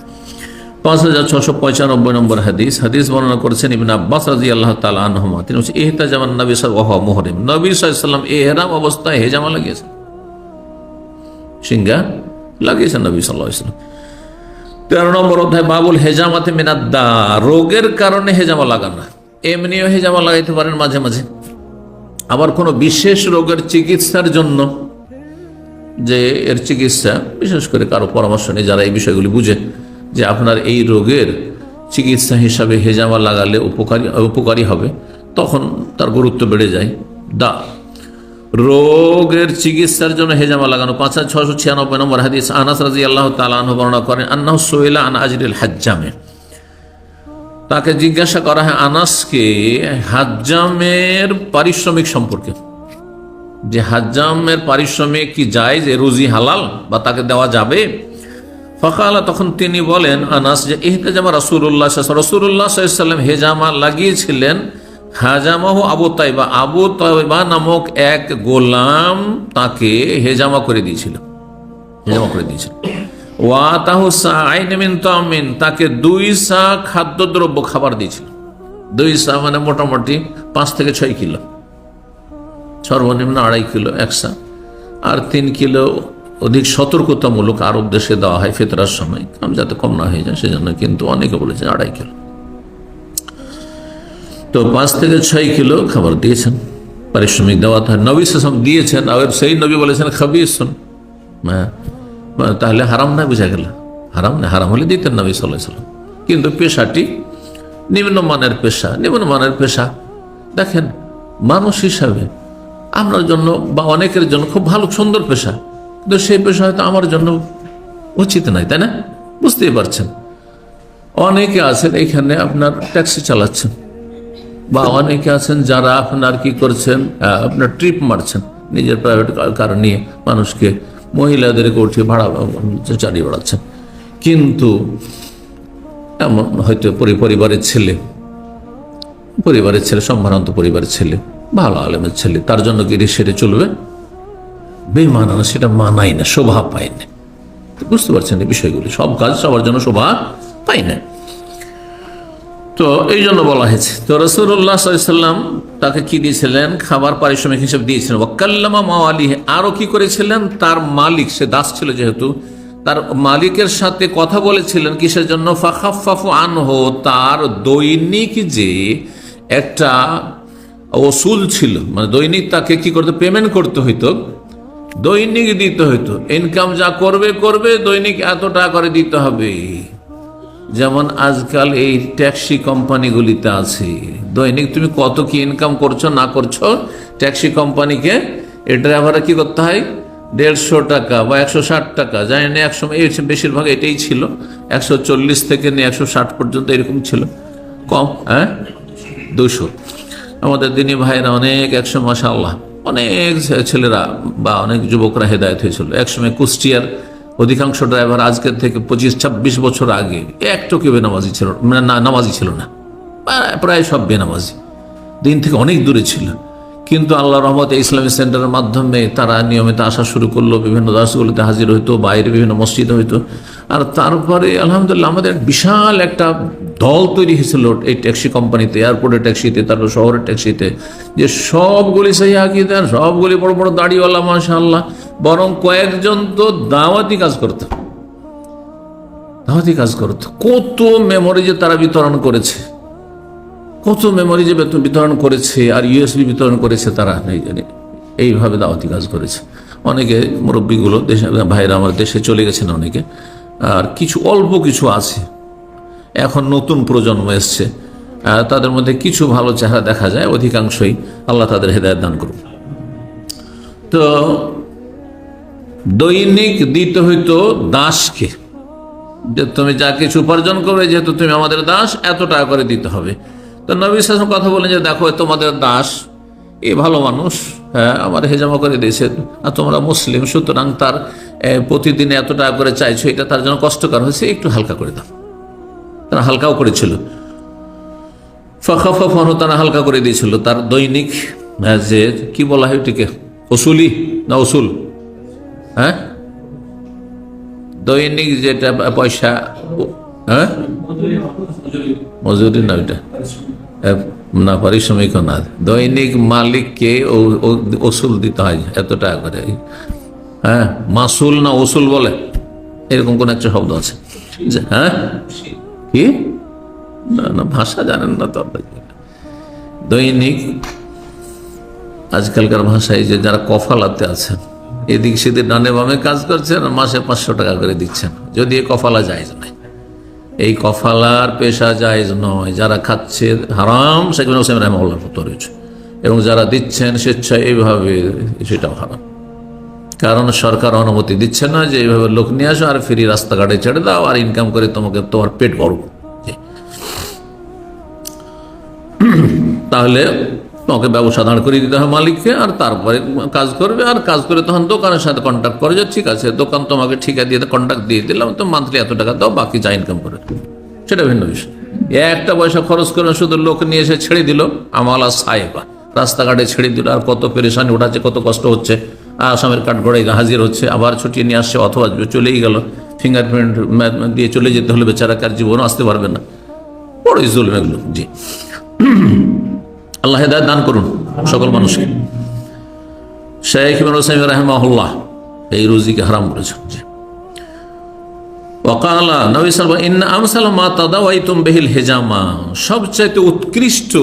5695 নম্বর হাদিস বর্ণনা করেছেন ইবনে আব্বাস রাদিয়াল্লাহু তাআলা আনহুমা, তিনি বলেছেন ইহতাজামান নবী সাল্লাল্লাহু আলাইহি ওয়া মুহরিম, নবী সাল্লাল্লাহু আলাইহি ওয়াসাল্লাম ইহরাম অবস্থায় হেজামা লাগিয়েছেন, সিঙ্গা লাগিয়েছেন নবী সাল্লাল্লাহু আলাইহি ওয়াসাল্লাম। 13 নম্বর অধ্যায় বাবুল হেজামাতে মিনাদ্দা, রোগের কারণে হেজামা লাগানো। এমনিও হেজামা লাগাইতে পারেন মাঝে মাঝে, আবার কোনো বিশেষ রোগের চিকিৎসার জন্য, যে এর চিকিৎসা বিশেষ করে কারো পরামর্শ নেই, যারা এই বিষয়গুলি বুঝে যে আপনার এই রোগের চিকিৎসা হিসাবে হেজামা লাগালে উপকারী হবে, তখন তার গুরুত্ব বেড়ে যায়। রোগের চিকিৎসার জন্য হেজামা লাগানো। 5696 নম্বর হাদিস আনাস রাদিয়াল্লাহু তাআলা আনহু বর্ণনা করেন আন্নাহু সুইলা আন আজরিল হাজ্জামে, তাকে জিজ্ঞাসা করা হয় আনাসকে হাজ্জামের পারিশ্রমিক সম্পর্কে, যে হাজ্জামের পারিশ্রমিক কি জায়েজ, রুজি হালাল বা তাকে দেওয়া যাবে? ফাকালা, তখন তিনি বলেন আনাস যে ইহতাজামা রাসূলুল্লাহ সাল্লাল্লাহু আলাইহি ওয়াসাল্লাম হেজামা লাগিয়েছিলেন, হাজামাহু আবু তাইবা নামক এক গোলাম তাকে হেজামা করে দিয়েছিল, ওয়া তাহু সাআইন মিন তামিন, তাকে 2 সা খাদ্যদ্রব্য খাবার দিয়েছিল। 2 সা মানে মোটামুটি 5 থেকে 6 কিলো, সর্বনিম্ন 2.5 কিলো 1 সা, আর 3 কিলো অধিক সতর্কতামূলক আরব দেশে দেওয়া হয় ফিতরার সময়, যাতে কম না হয়ে যায় সেজন্য, কিন্তু অনেকে বলেছে 2.5 কিলো। তো 5 থেকে 6 কিলো খাবার দিয়েছেন, পারিশ্রমিক দেওয়া হয়। নবী সাল্লাল্লাহু আলাইহি ওয়াসাল্লাম দিয়েছেন, আর সেই নবী বলেছেন খাবিসুন, তাহলে হারাম না, বুঝা গেল হারাম না, হারাম হলে দিতেন নবী সাল্লাল্লাহু আলাইহি ওয়াসাল্লাম। কিন্তু পেশাটি নিম্নমানের পেশা, দেখেন মানুষ হিসাবে আপনার জন্য বা অনেকের জন্য খুব ভালো সুন্দর পেশা, কিন্তু সেই পেশা হয়তো আমার জন্য উচিত নাই, তাই না? বুঝতেই পারছেন। অনেকে আছেন এখানে আপনার ট্যাক্সি চালাচ্ছেন, বা অনেকে আছেন যারা আপনার কি করছেন, আপনার ট্রিপ মারছেন, নিজের প্রাইভেট কার নিয়ে মানুষকে, মহিলাদেরকে উঠিয়ে ভাড়া চালিয়ে বেড়াচ্ছেন। কিন্তু এমন হয়তো পরিবারের ছেলে, সম্ভ্রান্ত পরিবারের ছেলে, ভালো আলেমের ছেলে, তার জন্য কি সেরে চলবে? বেমানানো, সেটা মানাই না, শোভা পায় না। বুঝতে পারছেন এই বিষয়গুলি, সব কাজ সবার জন্য শোভা পায় না। তো এই জন্য বলা হয়েছে। তো রাসূলুল্লাহ সাল্লাল্লাহু আলাইহি ওয়াসাল্লাম তাকে কি দিয়েছিলেন? খাবার পারিশ্রমিক হিসেবে দিয়েছিলেন। ওয়াকাল্লামা মাওয়ালিহি, আরো কি করেছিলেন? তার মালিক, সে দাস ছিল যেহেতু, তার মালিকের সাথে কথা বলেছিলেন। কিসের জন্য? ফাখাফফাফু আনহু, তার দৈনিক যে একটা ওসুল ছিল, মানে দৈনিক তাকে কি করতে, পেমেন্ট করতে হইতো, দৈনিক দিতে হইতো। ইনকাম যা করবে দৈনিক এত টাকা করে দিতে হবে। যেমন আজকাল এই ট্যাক্সি কোম্পানিগুলিতে আছে, দৈনিক তুমি কত কি ইনকাম করছো না করছো, ট্যাক্সি কোম্পানিকে এই ড্রাইভাররা কি করতে হয়, 150 টাকা বা 160 টাকা, জানি না, একসময় বেশিরভাগ এটাই ছিল, 140 থেকে নিয়ে 160 পর্যন্ত এরকম ছিল, কম 200। আমাদের দিনী ভাইরা অনেক একসময় মাশাআল্লাহ অনেক ছেলেরা বা অনেক যুবকরা হেদায়েত হয়েছিল। একসময় কুষ্টিয়ার অধিকাংশ ড্রাইভার আজকের থেকে 25-26 বছর আগে একটুকু বেনামাজি ছিল না, নামাজি ছিল না, প্রায় সব বেনামাজি, দিন থেকে অনেক দূরে ছিল। কিন্তু আল্লাহ রহমতে ইসলামী সেন্টারের মাধ্যমে তারা নিয়মিত আসা শুরু করলো, বিভিন্ন দাসগুলিতে হাজির হইতো, বাইরে বিভিন্ন মসজিদে হইতো। আর তারপরে আলহামদুলিল্লাহ আমাদের বিশাল একটা দল তৈরি হয়েছিল এই ট্যাক্সি কোম্পানিতে, এয়ারপোর্টের ট্যাক্সিতে, তারপর শহরের ট্যাক্সিতে, যে সবগুলি সহি আকীদার, সবগুলি বড় বড় দাড়িওয়ালা মাশাআল্লাহ। বরং কয়েকজন তো দাওয়াতি কাজ করতো, কত মেমোরি যে তারা বিতরণ করেছে, বিতরণ করেছে, আর ইউএসবি বিতরণ করেছে তারা, এইভাবে দাওয়াতি কাজ করেছে। অনেকে মুরব্বীগুলো দেশে, ভাইরা আমার দেশে চলে গেছেন অনেকে, আর অল্প কিছু আছে এখন নতুন প্রজন্ম এসছে, তাদের মধ্যে কিছু ভালো চেহারা দেখা যায়, অধিকাংশই আল্লাহ তাদের হেদায়েত দান করুন। তো দৈনিক দিতে হইতো দাসকে, যে তুমি যা কিছু উপার্জন করবে, যেহেতু তুমি আমাদের দাস, এত টাকা করে দিতে হবে। তো নবী সাল্লাল্লাহু আলাইহি ওয়াসাল্লাম কথা বলেন যে দেখো তোমাদের দাস এ ভালো মানুষ, হ্যাঁ আমার হেজামা করে দিয়েছে, আর তোমরা মুসলিম, সুতরাং তার প্রতিদিন এত টাকা করে চাইছো, এটা তার জন্য কষ্টকর হয়েছে, একটু হালকা করে দাও। তারা হালকাও করেছিল, তারা হালকা করে দিয়েছিল তার দৈনিক, যে কি বলা হয় ওটিকে, ওসুলি না ওসুল, হ্যাঁ দৈনিক যেটা পয়সা, হ্যাঁ মজুরি না, ওইটা না পারিশ্রমিক না, দৈনিক মালিককে ওসুল দিতে হয় এত টাকা করে, হ্যাঁ মাসুল না ওসুল বলে এরকম কোন একটা শব্দ আছে, হ্যাঁ কি না ভাষা জানেন না তো। দৈনিক আজকালকার ভাষায় যে যারা কফালাতে আছেন, এদিক সেদিক ডানে বামে কাজ করছেন, মাসে 500 টাকা করে দিচ্ছেন, যদি এই কফালা জায়েজ নয়, এই কফালার পেশা জায়েজ নয়, যারা খাচ্ছে হারাম, সেখানে হোসেন রাহিমাহুল্লাহ ফতোয়া রয়েছে, এবং যারা দিচ্ছেন স্বেচ্ছায় এইভাবে, সেটাও হারাম। কারণ সরকার অনুমতি দিচ্ছে না যে এইভাবে লোক নিয়ে আসো আর ফ্রি রাস্তাঘাটে ছেড়ে দাও আর ইনকাম করে তোমার পেট ভরব, তাহলে তোমাকে ব্যবসা দাঁড় করিয়ে দিতে হবে মালিককে, আর তারপরে কাজ করবে, আর কাজ করে তখন দোকানের সাথে কন্ট্যাক্ট করে, যে ঠিক আছে দোকান তোমাকে ঠিকা দিয়ে কন্ট্যাক্ট দিয়ে দিলাম, তো মান্থলি এত টাকা দাও, বাকি যা ইনকাম করে, সেটা ভিন্ন বিষয়। একটা পয়সা খরচ করে শুধু লোক নিয়ে এসে ছেড়ে দিল, আমালা সাহেবা রাস্তাঘাটে ছেড়ে দিল, আর কত পেরেশানি ওঠাচ্ছে, কত কষ্ট হচ্ছে, আসামের কাঠগড়ায় হাজির হচ্ছে, আবার ছুটিয়ে নিয়ে আসছে, অথবা চলেই গেল, ফিঙ্গারপ্রিন্ট দিয়ে চলে যেতে হলে বেচারা, কার জীবনও আসতে পারবে না, বড়ই জুলুম এগুলো। জি, আল্লাহ হেদায়েত দান করুন সকল মানুষকে। শেখ ইবনে উসাইমিন রাহিমাহুল্লাহ এই রুজিকে হারাম করেছেন। ওয়াকালা নবী সাল্লাল্লাহু আলাইহি ওয়াসাল্লাম ইন্না আমসাল মা তাদাওয়াইতুম বিহিল হিজামা, সবচেয়ে উৎকৃষ্ট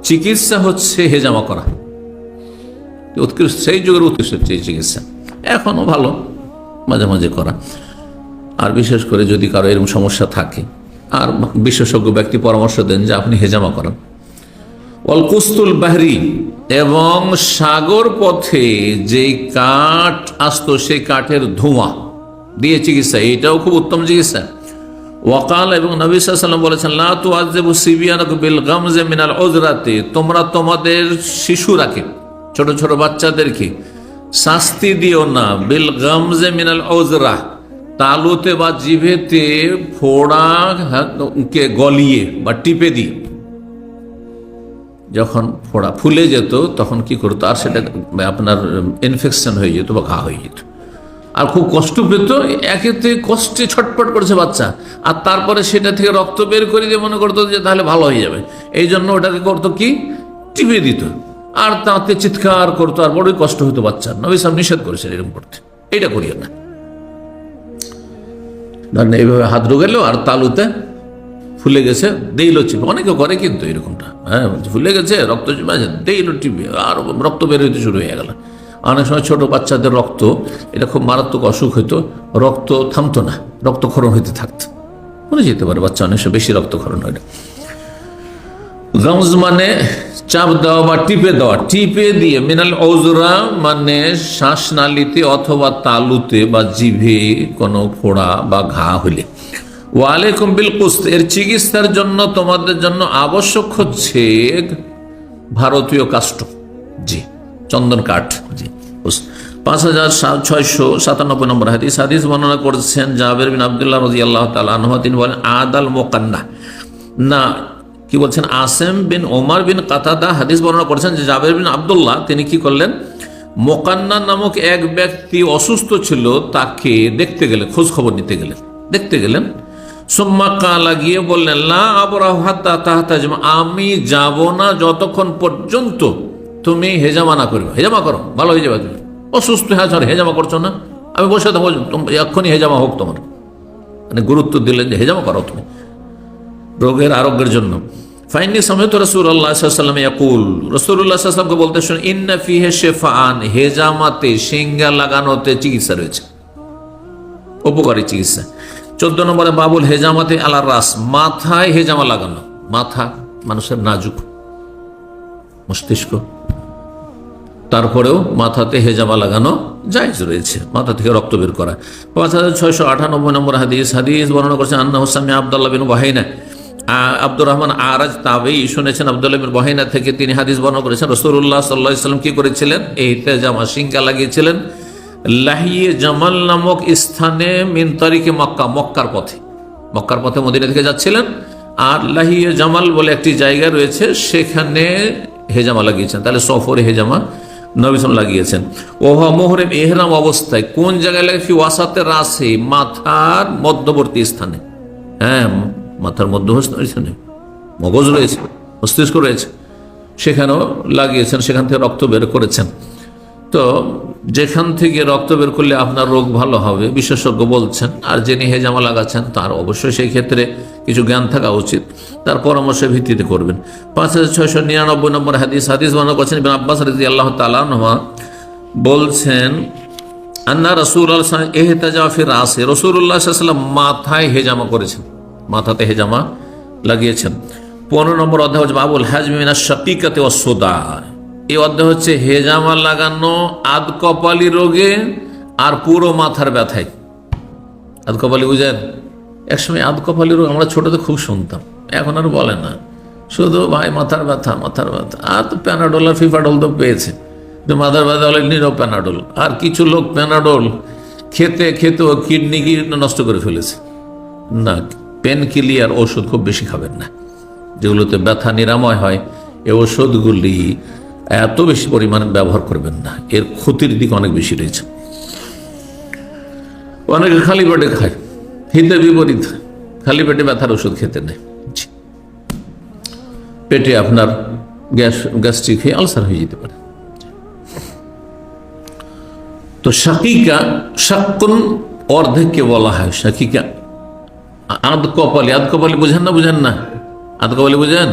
চিকিৎসা হচ্ছে হেজামা করা, উৎকৃষ্ট সেই যুগের উৎকৃষ্ট চিকিৎসা, এখনো ভালো মাঝে মাঝে করা, আর বিশেষ করে যদি কারো এরকম সমস্যা থাকে আর বিশেষজ্ঞ ব্যক্তি পরামর্শ দেন যে আপনি হেজামা করেন। ওয়াল কুস্তুল বাহরি, এবং সাগর পথে যেই কাঠ আসতো সেই কাঠের ধোঁয়া দিয়ে চিকিৎসা, এটাও খুব উত্তম চিকিৎসা। ওয়াকাল, এবং নবী সাল্লাল্লাহু আলাইহি ওয়াসাল্লাম বলেছেন লা তুআযযিবু সিবিয়ানাকুম বিল গামজি মিনাল উযরাতি, তোমরা তোমাদের শিশুরাকে, ছোট ছোট বাচ্চাদেরকে শাস্তি দিও না, বিল গামজি মিনাল উযরা, তালুতে বা জিভেতে ফোড়া কে গলিয়ে বা টিপে দিয়ে, যখন ফোড়া ফুলে যেত তখন কি করতো, আর সেটা আপনার ইনফেকশন হয়ে যেত বা ঘা হয়ে যেত, আর খুব কষ্ট পেত, একেতে কষ্টে ছটফট করছে বাচ্চা, আর তারপরে সেটা থেকে রক্ত বের করে দিয়ে মনে করতো যে তাহলে ভালো হয়ে যাবে, এই জন্য ওটাকে করতো কি, টিপে দিত, আর তাতে চিৎকার করতো, আর বড়ই কষ্ট হতো বাচ্চার। নবী সাহেব নিষেধ করেছেন এরকম করতে, এইটা করিও না। এইভাবে হাত ঢুকালো আর তালুতে ফুলে গেছে দেইলো চিপে, অনেকে করে কিন্তু এরকমটা, হ্যাঁ ফুলে গেছে রক্ত চিপে আছে দেইলো টিপে, আর রক্ত বের হইতে শুরু হয়ে গেল। অনেক সময় ছোট বাচ্চাদের রক্ত, এটা খুব মারাত্মক অসুখ হইতো, রক্ত থামতো না, রক্তক্ষরণ হইতে থাকতো, মনে যেতে পারে বাচ্চা অনেক সময় বেশি রক্তক্ষরণ হয়। গামজ মানে চাপ দেওয়া বা টিপে দেওয়া, টিপে দিয়ে, মিনাল উযরা মানে শ্বাসনালীতে অথবা তালুতে বা জিভে কোনো ফোড়া বা ঘা হলে। ওয়া আলাইকুম বিল কুস্ত, এর চিকিৎসার জন্য তোমাদের জন্য আবশ্যক হচ্ছে ভারতীয় কাষ্ঠ, জি চন্দন কাঠ, জি। 5697 নম্বর হাদিস, হাদিস বর্ণনা করেছেন জাবের বিন আব্দুল্লাহ রাদিয়াল্লাহু তাআলা আনহু, তিনি বলেন আদাল মুকান্না, না কি বলছেন, আসেম বিন ওমর বিন কাতাদা হাদিস বর্ণনা করেছেন যে জাবের বিন আব্দুল্লাহ তিনি কি করলেন, মোকান্না নামক এক ব্যক্তি অসুস্থ ছিল, তাকে দেখতে গেলেন, খোঁজ খবর নিতে গেলেন, দেখতে গেলেন। সুম্মা কালা, গিয়ে বললেন লা আবরাহু হাত্তা তাহতাজমা, আমি যাব না যতক্ষণ পর্যন্ত তুমি হেজামা না করবে, হেজামা করো ভালো হয়ে যাবে, তুমি অসুস্থ হয়ে আছো হেজামা করছো না, আমি বসে থাকবো, এক্ষুনি হেজামা হোক তোমার, মানে গুরুত্ব দিলেন যে হেজামা করো তুমি রোগের আরোগ্যের জন্য। ফাইনি সামিত রাসূলুল্লাহ সাল্লাল্লাহু আলাইহি ওয়াসাল্লাম ইয়াকুল, রাসূলুল্লাহ সাল্লাল্লাহু আলাইহি ওয়াসাল্লামকে বলতে শুনুন, ইন্না ফিহি শিফাআন, হেজামাতে সিঙ্গা লাগানোতে চিকিৎসা রয়েছে, উপকারী চিকিৎসা। 14 নম্বরে বাবুল হেজামাতে আলা রাস, মাথায় হেজামা লাগানো, মাথা মানুষের নাজুক, মস্তিষ্ক তারপরেও মাথাতে হেজামা লাগানো জায়েজ রয়েছে, মাথা থেকে রক্ত বের করা। 5698 নম্বর হাদিস বর্ণনা করেছেন আন্না হুসামি আব্দুল্লাহ বিন ওয়াহিনা, আব্দুর রহমান আরাজ তাবেঈ শুনেছেন আব্দুল্লাহ বিন ওয়াহিনা থেকে, তিনি হাদিস বর্ণনা করেছেন রাসূলুল্লাহ সাল্লাল্লাহু আলাইহি ওয়াসাল্লাম কি করেছিলেন, এই হেজামা সিংকা লাগিয়েছিলেন লাহিয়ে জামাল নামক স্থানে মিন তারিকে মক্কা, মক্কার পথে মদিনা থেকে যাচ্ছিলেন, আর লাহিয়ে জামাল বলে একটি জায়গা রয়েছে, সেখানে হেজামা লাগিয়েছেন। তাহলে সফরে হেজামা নবী সাল্লাল্লাহু লাগিয়েছেন। ওহা মুহরিম ইহরাম অবস্থায় কোন জায়গায় লাগে? ফি ওয়াসাতে রাসে, মাথার মধ্যবর্তী স্থানে। হ্যাঁ, মাথার মধ্যবর্তী স্থানে মগজ রয়েছে, মস্তিষ্ক রয়েছে, সেখানেও লাগিয়েছেন, সেখান থেকে রক্ত বের করেছেন। তো যেখান থেকে রক্ত বের করলে আপনার রোগ ভালো হবে বিশেষজ্ঞ বলছেন, আর যিনি হেজামা লাগাচ্ছেন তার অবশ্যই সেই ক্ষেত্রে কিছু জ্ঞান থাকা উচিত, তার পরামর্শের ভিত্তিতে করবেন। 5699 নম্বর হাদিস বর্ণনা করেছেন ইবনে আব্বাস রাদিয়াল্লাহু তাআলা আনহুমা বলছেন আন্না রাসূলুল্লাহ ইহতাজা ফি রাসি, রাসূলুল্লাহ সাল্লাল্লাহু আলাইহি ওয়াসাল্লাম মাথায় হেজামা করেছেন, মাথাতে হেজামা লাগিয়েছেন। 15 নম্বর অধ্যায় হচ্ছে বাবুল হাজমি মিনাশ শাকিকাতি ওয়াস সুদা। এই অধ্যায় হচ্ছে হেজামা লাগানো আধকপালি রোগে আর পুরো মাথার ব্যথায়। আধকপালি বুঝেন? একসময় আধকপালি রোগ আমরা ছোটতে খুব শুনতাম, এখন আর বলে না, শুধু ভাই মাথার ব্যথা। আর তো প্যানাডোল আর ফিফাডোল তো পেয়েছে, মাথার ব্যথা হলে নিরো প্যানাডোল। আর কিছু লোক প্যানাডোল খেতে কিডনি নষ্ট করে ফেলেছে। না, পেন কিলিয়ার ওষুধ খুব বেশি খাবেন না, যেগুলোতে ব্যথা নিরাময় হয় এই ওষুধগুলি এত বেশি পরিমাণে ব্যবহার করবেন না, এর ক্ষতির দিক অনেক বেশি রয়েছে। অনেকে খালি পেটে খায়, হিতে বিপরীত, খালি পেটে ব্যথার ওষুধ খেতে নেই, পেটে আপনার গ্যাস্ট্রিক হয়ে আলসার হয়ে যেতে পারে। তো শাকিকা, শাক্কুন অর্ধেককে বলা হয় শাকিকা। আধকপালি বুঝেন না? আধকপালি বুঝেন?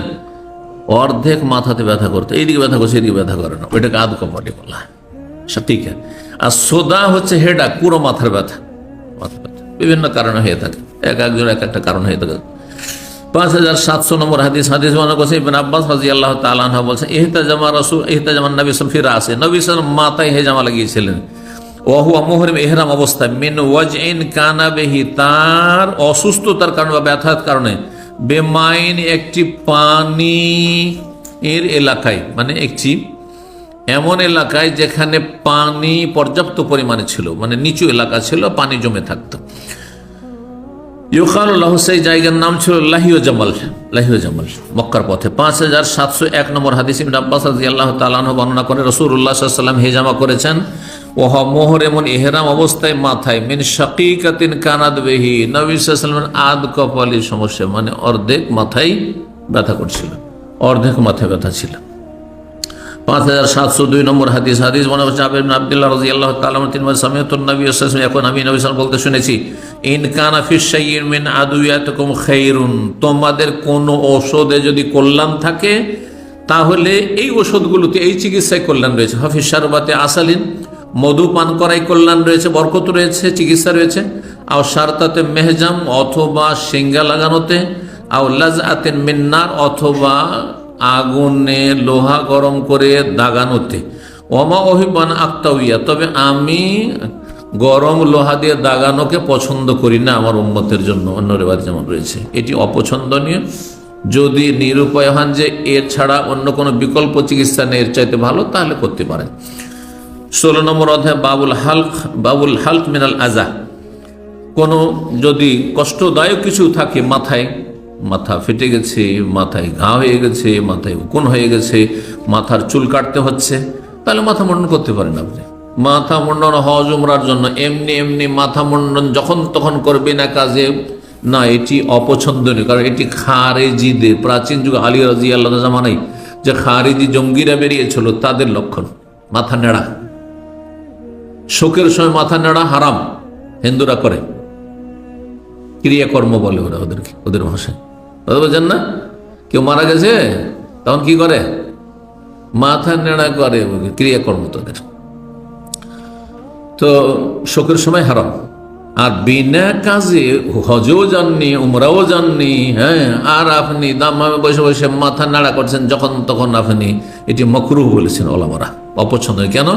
অর্ধেক মাথাতে ব্যথা করতে, এইদিকে ব্যথা করছে এদিকে ব্যথা করে না, ওইটাকে আধকপালি বলা হয় শাকিকা। আর সোদা হচ্ছে হেডাক, পুরো মাথার ব্যথা বিভিন্ন কারণে হয়ে থাকে, একজন এক একটা কারণ হয়ে থাকে। 5700 নম্বর হাদিস বর্ণনা করেছেন ইবনে আব্বাস রাদিয়াল্লাহু তাআলা আনহু বলেছেন ইহতাজামা নবী সাল্লাল্লাহু আলাইহি ওয়াসাল্লাম ফি রাসি, নবী সাল্লাল্লাহু আলাইহি ওয়াসাল্লাম মাথায় হেজামা লাগিয়েছিলেন। ওয়া হুয়া মুহরিম, ইহরাম অবস্থায়, মিন ওয়াজইন কানা বিহি, তার অসুস্থতার কারণে বা ব্যথার কারণে, বেমাইন একটি পানি এর এলাকায়, মানে একটি এমন এলাকায় যেখানে পানি পর্যাপ্ত পরিমাণে ছিল, মানে নিচু এলাকা ছিল, পানি জমে থাকতো। ইউকালু লাহু, সেই জায়গার নাম ছিল লাহিও জামাল, মক্কার পথে। 5701 নম্বর হাদিস ইবনে আব্বাস রাদিয়াল্লাহু তাআলা আনহু বর্ণনা করে রাসূলুল্লাহ সাল্লাল্লাহু আলাইহি ওয়াসাল্লাম হেজামা করেছেন ওয়া মুহরিমুন, ইহরাম অবস্থায়, মাথায়, মিন শাকিকাতিন কানাত বিহি, নবী সাল্লাল্লাহু আলাইহি ওয়াসাল্লাম আধকপালি সমস্যা, মানে অর্ধেক মাথায় ব্যথা করছিল, অর্ধেক মাথায় ব্যথা ছিল। 5702 নম্বর হাদিস মনে হচ্ছে জাবের ইবনে আব্দুল্লাহ রাদিয়াল্লাহু তাআলা আনহু তিনি বলেন সামিআতু নবী সাল্লাল্লাহু আলাইহি ওয়াসাল্লাম, এখন আমি নবী সাল্লাল্লাহু আলাইহি ওয়াসাল্লাম বলতে শুনেছি, ইন কানা ফি শাইইন মিন আদুয়াতিকুম খায়রুন, তোমাদের কোন ঔষধে যদি কল্যাণ থাকে তাহলে এই ওষুধগুলোতে, এই চিকিৎসায় কল্যাণ রয়েছে। হাফিজ শারবাতে আসালিন, মধু পান করাই কল্যাণ রয়েছে, বরকত রয়েছে, চিকিৎসা রয়েছে। আও শারতাতে মেহজাম, অথবা সিঙ্গা লাগানোতে। আও লাজআতিন মিন্নার, অথবা আগুনে লোহা গরম করে দাগানোতে। ওমা ওহিবান আক্তাউইয়া, তবে আমি গরম লোহা দিয়ে দাগানোকে পছন্দ করি না আমার উম্মতের জন্য। অন্য রেওয়াত যেমন রয়েছে, এটি অপছন্দনীয়। যদি নিরুপায় হন যে এর ছাড়া অন্য কোনো বিকল্প চিকিৎসা নেই এর চাইতে ভালো, তাহলে করতে পারেন। 16 নম্বর অধ্যায় বাবুল হালক মিনাল আজা, কোনো যদি কষ্টদায়ক কিছু থাকে, মাথা ফেটে গেছে, মাথায় ঘা হয়ে গেছে, মাথায় উকুন হয়ে গেছে, মাথার চুল কাটতে হচ্ছে, তাহলে মাথা মুন্ডন করতে পারেন আপনি। মাথা মুন্ডন হজ উমরার জন্য এমনি মাথা মুন্ডন যখন তখন করবে না কাজে না, এটি অপছন্দনীয়। কারণ এটি খারেজিদের, প্রাচীন যুগে আলী রাদিয়াল্লাহু আনহু জামানায় যে খারেজি জঙ্গিরা বেরিয়েছিল তাদের লক্ষণ। মাথা নেড়া, শোকের সময় মাথা নেড়া হারাম, হিন্দুরা করে, ক্রিয়াকর্ম বলে ওরা ওদেরকে, ওদের ভাষায়। বুঝেন না? কেউ মারা গেছে তখন কি করে? মাথা নেড়া করে, ক্রিয়াকর্ম তাদের। তো শোকের সময় হারাম। আর বিনা কাজে হজও যাননি, উমরাও যাননি, হ্যাঁ, আর আপনি দাম্মামে বসে বসে মাথা নাড়া করছেন যখন তখন, আপনি এটি মাকরুহ বলেছেন ওলামারা। অপছন্দ। কেন?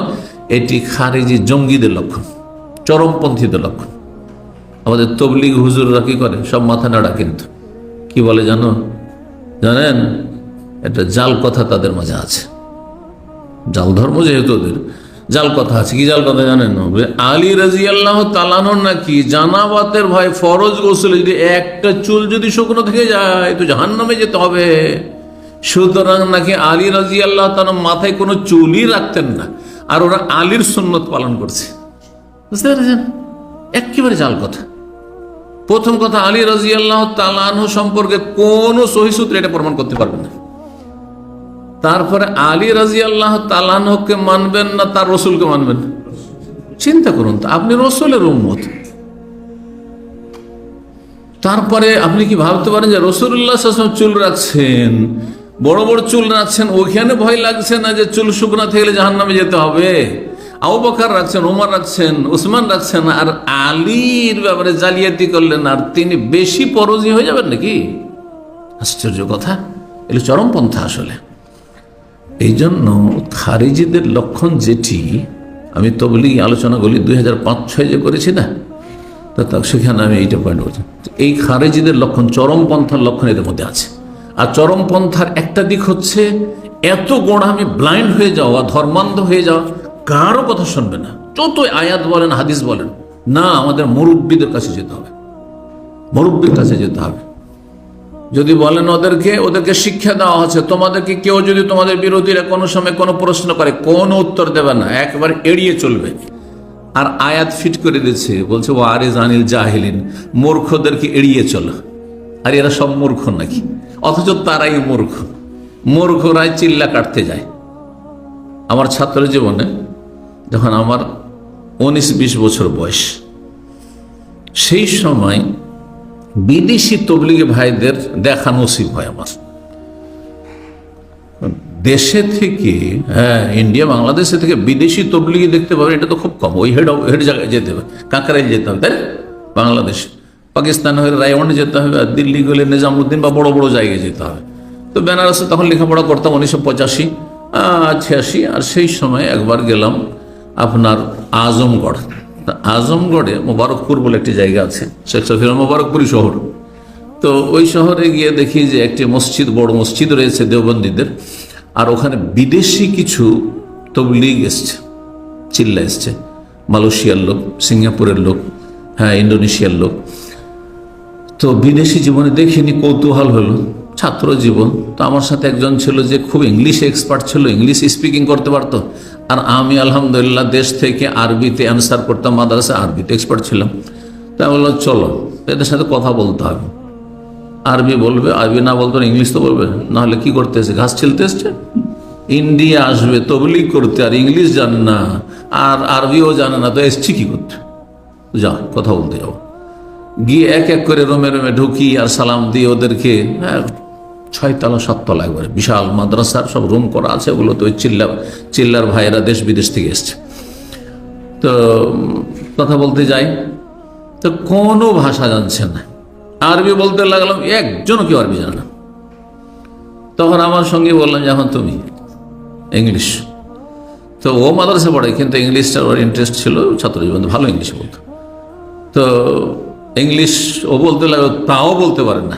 এটি খারিজি জঙ্গিদের লক্ষণ, চরমপন্থীদের লক্ষণ। আমাদের তবলিগ হুজুররা কি করে? সব মাথা নাড়া, কিন্তু কি বলে জানেন? একটা জাল কথা তাদের মাঝে আছে, জাল ধর্ম যেহেতু ওদের, জাল কথা আছে। কি জাল কথা জানেন? আলী রাদিয়াল্লাহু তাআলা আনহু নাকি জানাবাতের ভয় ফরজ গোসলে যদি একটা চুল যদি শুকনো থেকে যায় তো জাহান্নামে যেতে হবে। সুতরাং নাকি আলী রাদিয়াল্লাহু তাআলা মাথায় কোনো চুলই রাখতেন না, আর ওরা আলীর সুন্নত পালন করছে। বুঝতে পেরেছেন? একেবারে জাল কথা। প্রথম কথা, আলী রাদিয়াল্লাহু তাআলা আনহু সম্পর্কে কোন সহিহ সূত্রে এটা প্রমাণ করতে পারবেন না। তারপরে আলী রাদিয়াল্লাহু তাআলা আনহুকে মানবেন না, তার রসুলকে মানবেন? চিন্তা করুন তো, আপনি রসুলের উম্মত। তারপরে আপনি কি ভাবতে পারেন যে রাসূলুল্লাহ সাল্লাল্লাহু আলাইহি ওয়াসাল্লাম চুল রাখছেন, বড় বড় চুল রাখছেন, ওখানে ভয় লাগছে না যে চুল শুকনা থেকে জাহান্নামে যেতে হবে? আবু বকর রাখছেন, ওমর রাখছেন, উসমান রাখছেন, আর আলীর ব্যাপারে জালিয়াতি করলেন, আর তিনি বেশি পরজি হয়ে যাবেন নাকি? আশ্চর্য কথা। এগুলো চরমপন্থা আসলে। এই জন্য খারিজিদের লক্ষণ যেটি, আমি তবলিগি আলোচনাগুলি 2005-06 যে করেছি না, তো সেখানে আমি এইটা পয়েন্ট করছি। এই খারিজিদের লক্ষণ, চরমপন্থার লক্ষণ এদের মধ্যে আছে। আর চরমপন্থার একটা দিক হচ্ছে এত গোঁড়ামি, ব্লাইন্ড হয়ে যাওয়া, ধর্মান্ধ হয়ে যাওয়া, কারো কথা শুনবে না। যত আয়াত বলেন, হাদিস বলেন, না আমাদের মুরব্বীদের কাছে যেতে হবে, মুরব্বীর কাছে যেতে হবে। যদি বলেন ওদেরকে শিক্ষা দেওয়া হচ্ছে, তোমাদেরকে কেউ যদি তোমাদের বিরোধীরা কোনো সময় কোনো প্রশ্ন করে কোনো উত্তর দেবে না, একবার এড়িয়ে চলবে। আর আয়াত ফিট করে দিচ্ছে, বলছে ও আরে জানিল জাহিলিন, মূর্খদেরকে এড়িয়ে চলো। আর এরা সব মূর্খ নাকি? অথচ তারাই মূর্খ, মূর্খরাই চিল্লা কাটতে যায়। আমার ছাত্র জীবনে যখন আমার 19-20 বছর বয়স, সেই সময় বিদেশি তবলিগি ভাইদের দেখা নসিব হয় আমার। দেশে থেকে, ইন্ডিয়া বাংলাদেশে থেকে বিদেশি তবলিগি দেখতে পাবেন, এটা তো খুব কম। ওই হেড জায়গায় যেতে হবে, কাকরাইল যেতে হবে, তাই বাংলাদেশ। পাকিস্তান হয়ে রায়গঞ্জ যেতে হবে, আর দিল্লি গেলে নিজামুদ্দিন বা বড় বড় জায়গায় যেতে হবে। তো বেনারসে তখন লেখাপড়া করতাম 1985-86। আর সেই সময় একবার গেলাম আপনার আজমগড়। আজমগড়ে মোবারকপুর বলে একটি জায়গা আছে, শেখ সফিউল্লাহ মোবারকপুরি শহর। তো ওই শহরে গিয়ে দেখি যে একটি মসজিদ, বড় মসজিদ রয়েছে দেওবন্দীদের, আর ওখানে বিদেশি কিছু তবলিগ এসছে, চিল্লা এসছে, মালয়েশিয়ার লোক, সিঙ্গাপুরের লোক, ইন্দোনেশিয়ার লোক। তো বিদেশি জীবনে দেখিনি, কৌতূহল হলো, ছাত্র জীবন। তো আমার সাথে একজন ছিল যে খুব ইংলিশ এক্সপার্ট ছিল, ইংলিশ স্পিকিং করতে পারতো। আর আমি আলহামদুলিল্লাহ দেশ থেকে আরবিতে অ্যান্সার করতাম, মাদ্রাসা আরবিতে এক্সপার্ট ছিলাম। তাই বললাম চলো এদের সাথে কথা বলতে হবে, আরবি বলবে, আরবি না বলতো ইংলিশ তো বলবে, নাহলে কি করতে এসছে? ঘাস ছিলতে এসছে। ইন্ডিয়া আসবে তবলিগ করতে, আর ইংলিশ জানে না আর আরবিও জানে না, তো এসছি কি করতে? যা কথা বলতে যাবো। গিয়ে এক এক করে রোমে রোমে ঢুকি আর সালাম দিয়ে ওদেরকে, 6 তলা 7 তলা একবারে বিশাল মাদ্রাসার সব রুম করা আছে, ওগুলো তো ওই চিল্লার ভাইয়েরা দেশ বিদেশ থেকে এসছে। তো কথা বলতে যাই, তো কোনো ভাষা জানছে না, আরবি বলতে লাগলাম, একজনও কেউ আরবি জানে না। তখন আমার সঙ্গে বললাম যে এখন তুমি ইংলিশ। তো ও মাদ্রাসা পড়ে, কিন্তু ইংলিশটার ওর ইন্টারেস্ট ছিল, ছাত্র জীবন ভালো ইংলিশ বলতো। তো ইংলিশ ও বলতে লাগলো, তাও বলতে পারে না,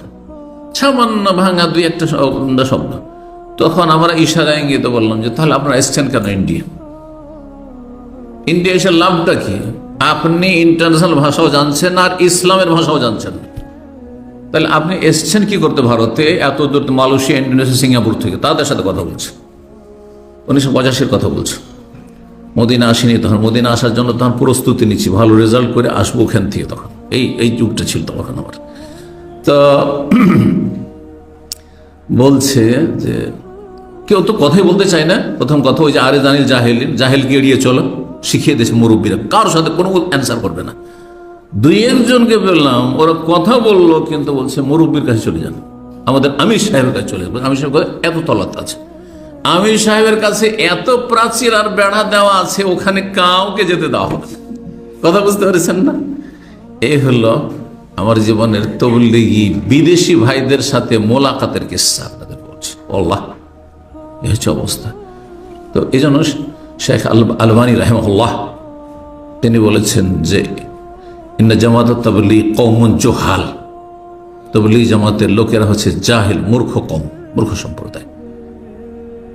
সামান্য ভাঙা 2-1টা শব্দ। তখন আমরা ইশারা ইঙ্গিত বললাম যে তাহলে আপনারা এসছেন কেন ইন্ডিয়া? ইন্ডিয়া এসে লাভটা কি? আপনি ইন্টারন্যাশনাল ভাষাও জানছেন আর ইসলামের ভাষাও জানছেন, তাহলে আপনি এসছেন কি করতে ভারতে? এত দূর, মালয়েশিয়া, ইন্দোনেশিয়া, সিঙ্গাপুর থেকে তাদের সাথে কথা বলছে। 1985-র কথা বলছে। মদিনা আসেনি তখন, মদিনা আসার জন্য তখন প্রস্তুতি নিচ্ছি, ভালো রেজাল্ট করে আসবো ওখান থেকে। তখন এই যুগটা ছিল তখন আমার। তো বলছে যে কেউ তো কথাই বলতে চায় না। প্রথম কথা ওই যে আরে জানিল জাহেলকে এড়িয়ে চলো, শিখিয়ে দিয়েছে মুরব্বীরা, কারোর সাথে কোনো অ্যান্সার করবে না। 2-1জনকে বললাম, ওরা কথা বললো, কিন্তু বলছে মুরব্বীর কাছে চলে যান, আমাদের আমির সাহেবের কাছে চলে যাবে। আমির সাহেব এত তলাত আছে, আমির সাহেবের কাছে এত প্রাচীর আর বেড়া দেওয়া আছে, ওখানে কাউকে যেতে দেওয়া হবে। কথা বুঝতে পেরেছেন না? এই হলো আমার জীবনের তবলিগি বিদেশি ভাইদের সাথে মোলাকাতের কিস্সা আপনাদের বলছি। আল্লাহ, এই হচ্ছে অবস্থা। তো এই জন্য শেখ আলবানী রাহিমাহুল্লাহ তিনি বলেছেন যে ইন্না জামাত তাবলীগ কওমুন জুহাল, তাবলীগ জামাতের লোকেরা হচ্ছে জাহিল, মূর্খ কওম, মূর্খ সম্প্রদায়।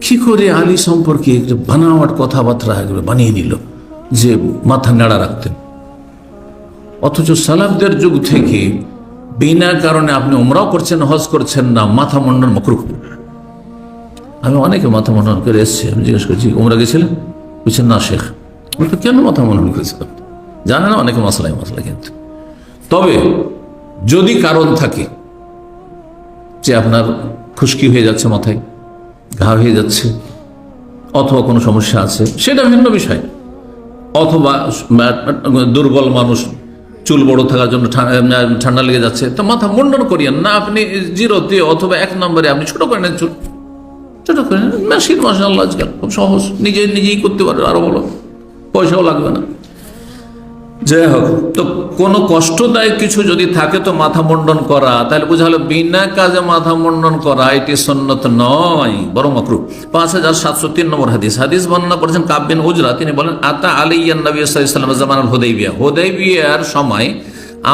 কি করে আলী সম্পর্কে একটু বানাওয়াট কথাবার্তা বানিয়ে নিল যে মাথা নাড়া রাখতেন, অথচ সালাফদের যুগ থেকে বিনা কারণে আপনি উমরাও করছেন, হজ করছেন না, মাথা মুন্ডন মাকরুহ। আমি অনেকে মাথা মুন্ডন করে এসছি, আমি জিজ্ঞেস করছি উমরা গেছিলেন? বুঝছেন না শেখ। বলতো কেন মাথা মুন্ডন করেছিলাম? জানে না অনেকে মশলা, কিন্তু তবে যদি কারণ থাকে যে আপনার খুশকি হয়ে যাচ্ছে, মাথায় ঘা হয়ে যাচ্ছে, অথবা কোনো সমস্যা আছে, সেটা ভিন্ন বিষয়। অথবা দুর্বল মানুষ, চুল বড় থাকার জন্য ঠান্ডা লেগে যাচ্ছে, তো মাথা মুন্ডন করিয়েন না আপনি 0-তে অথবা 1 নম্বরে আপনি ছোট করে নেন, চুল ছোট করে নেন। মেশিন মাশাআল্লাহ আজকাল খুব সহজ, নিজেই করতে পারে, আরো বলো, পয়সাও লাগবে না। যাই হোক, তো কোনো কষ্টদায়ক কিছু যদি থাকে তো মাথা মুন্ডন করা, তাহলে বোঝা হলো বিনা কাজে মাথা মুন্ডন করা এটি সুন্নত নয়, বরং মাকরুহ। 5703 নম্বর হাদিস বর্ণনা করেছেন কাব বিন উজরা। তিনি বলেন আতা আলাইয়ান নবী সাল্লাল্লাহু আলাইহি ওয়াসাল্লাম জামানাল হুদাইবিয়ার সময়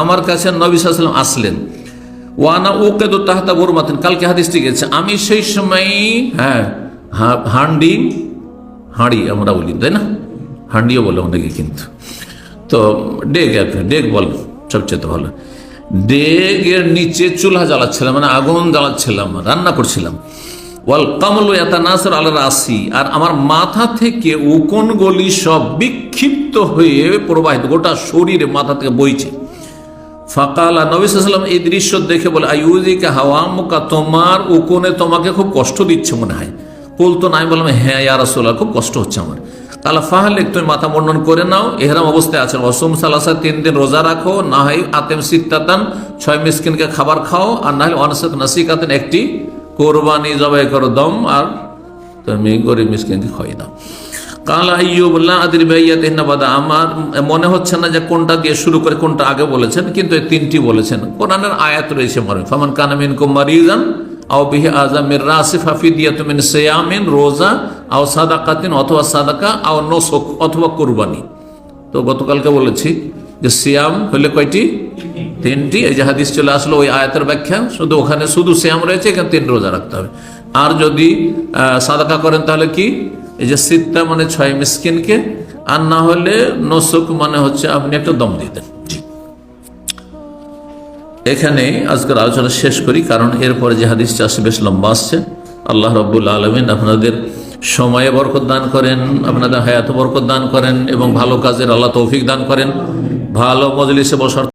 আমার কাছে নবী সাল্লাল্লাহু আলাইহি ওয়াসাল্লাম আসলেন। ওয়ানা উকিদু তাহতা বুরমাতিন, কালকে হাদিসটি গেছে, আমি সেই সময় হাঁড়ি আমরা বলি, তাই না? হাঁড়িও বলে অনেকে, কিন্তু তো ডেগ বল সবচেয়ে ভালো। ডেগের নিচে চুলহা জ্বালাচ্ছিলাম, মানে আগুন জ্বালাচ্ছিলাম, রান্না করছিলাম। ওয়াল কামলু ইয়াতানাসার আলা রাসি, আর আমার মাথা থেকে উকুন গলি সব বিক্ষিপ্ত হয়ে প্রবাহিত, গোটা শরীরে মাথা থেকে বইছে। ফাকালা, নবী সাল্লাল্লাহু আলাইহি ওয়াসাল্লাম এই দৃশ্য দেখে বলে আইউজিকা হাওয়ামুকা, তোমার উকুনে তোমাকে খুব কষ্ট দিচ্ছে মনে হয়। বলতো না, আমি বললাম হ্যাঁ ইয়া রাসূলুল্লাহ, খুব কষ্ট হচ্ছে আমার। কালা ফাহলে, তুমি মাথা মুন্ডন করে নাও, ইহরাম অবস্থায় আছেন। ওয়াসুম সালাসা, 3 দিন রোজা রাখো, না হয় আতেম সিত্তাতান, 6 মিসকিনকে খাবার খাও, আর না হলে অনসাত নাসিকাতেন, একটি কোরবানি জবাই করো, দম, আর তুমি গরিব মিসকিনকে খাওয়াই দাও। কালা আইয়ুবুল্লাহ আদির বাইয়াতিনা বাদা, আমার মনে হচ্ছে না যে কোনটা দিয়ে শুরু করে কোনটা আগে বলেছেন, কিন্তু এই 3টি বলেছেন। কোরআনের আয়াত রয়েছে মরে, ফামান কানা মিনকুম মারিজান আও বিহি আযামির রাসি ফাফিদিয়াতুম মিন সিয়ামিন, রোজা, আও সাদাকাতিন, অথবা সাদাকা, আও নুসুক, অথবা কুরবানি। তো গতকালকে বলেছি যে সিয়াম হলে কয়টি? 3টি। এই যে হাদিস চলে আসলো ওই আয়াতের ব্যাখ্যা, শুধু ওখানে শুধু সিয়াম রয়েছে, এখানে 3 রোজা রাখতে হবে। আর যদি সাদাকা করেন তাহলে কি? এই যে সিত্তা মানে 6 মিসকিনকে, আর না হলে নুসুক মানে হচ্ছে আপনি একটা দম দিয়ে দেন। এখানে আজকের আলোচনা শেষ করি, কারণ এরপরে যে হাদিসটা আসছে বেশ লম্বা আসছে। আল্লাহ রাব্বুল আলামিন আপনাদের সময়ে বরকত দান করেন, আপনাদের হায়াতে বরকত দান করেন, এবং ভালো কাজের আল্লাহ তৌফিক দান করেন, ভালো মজলিসে বসার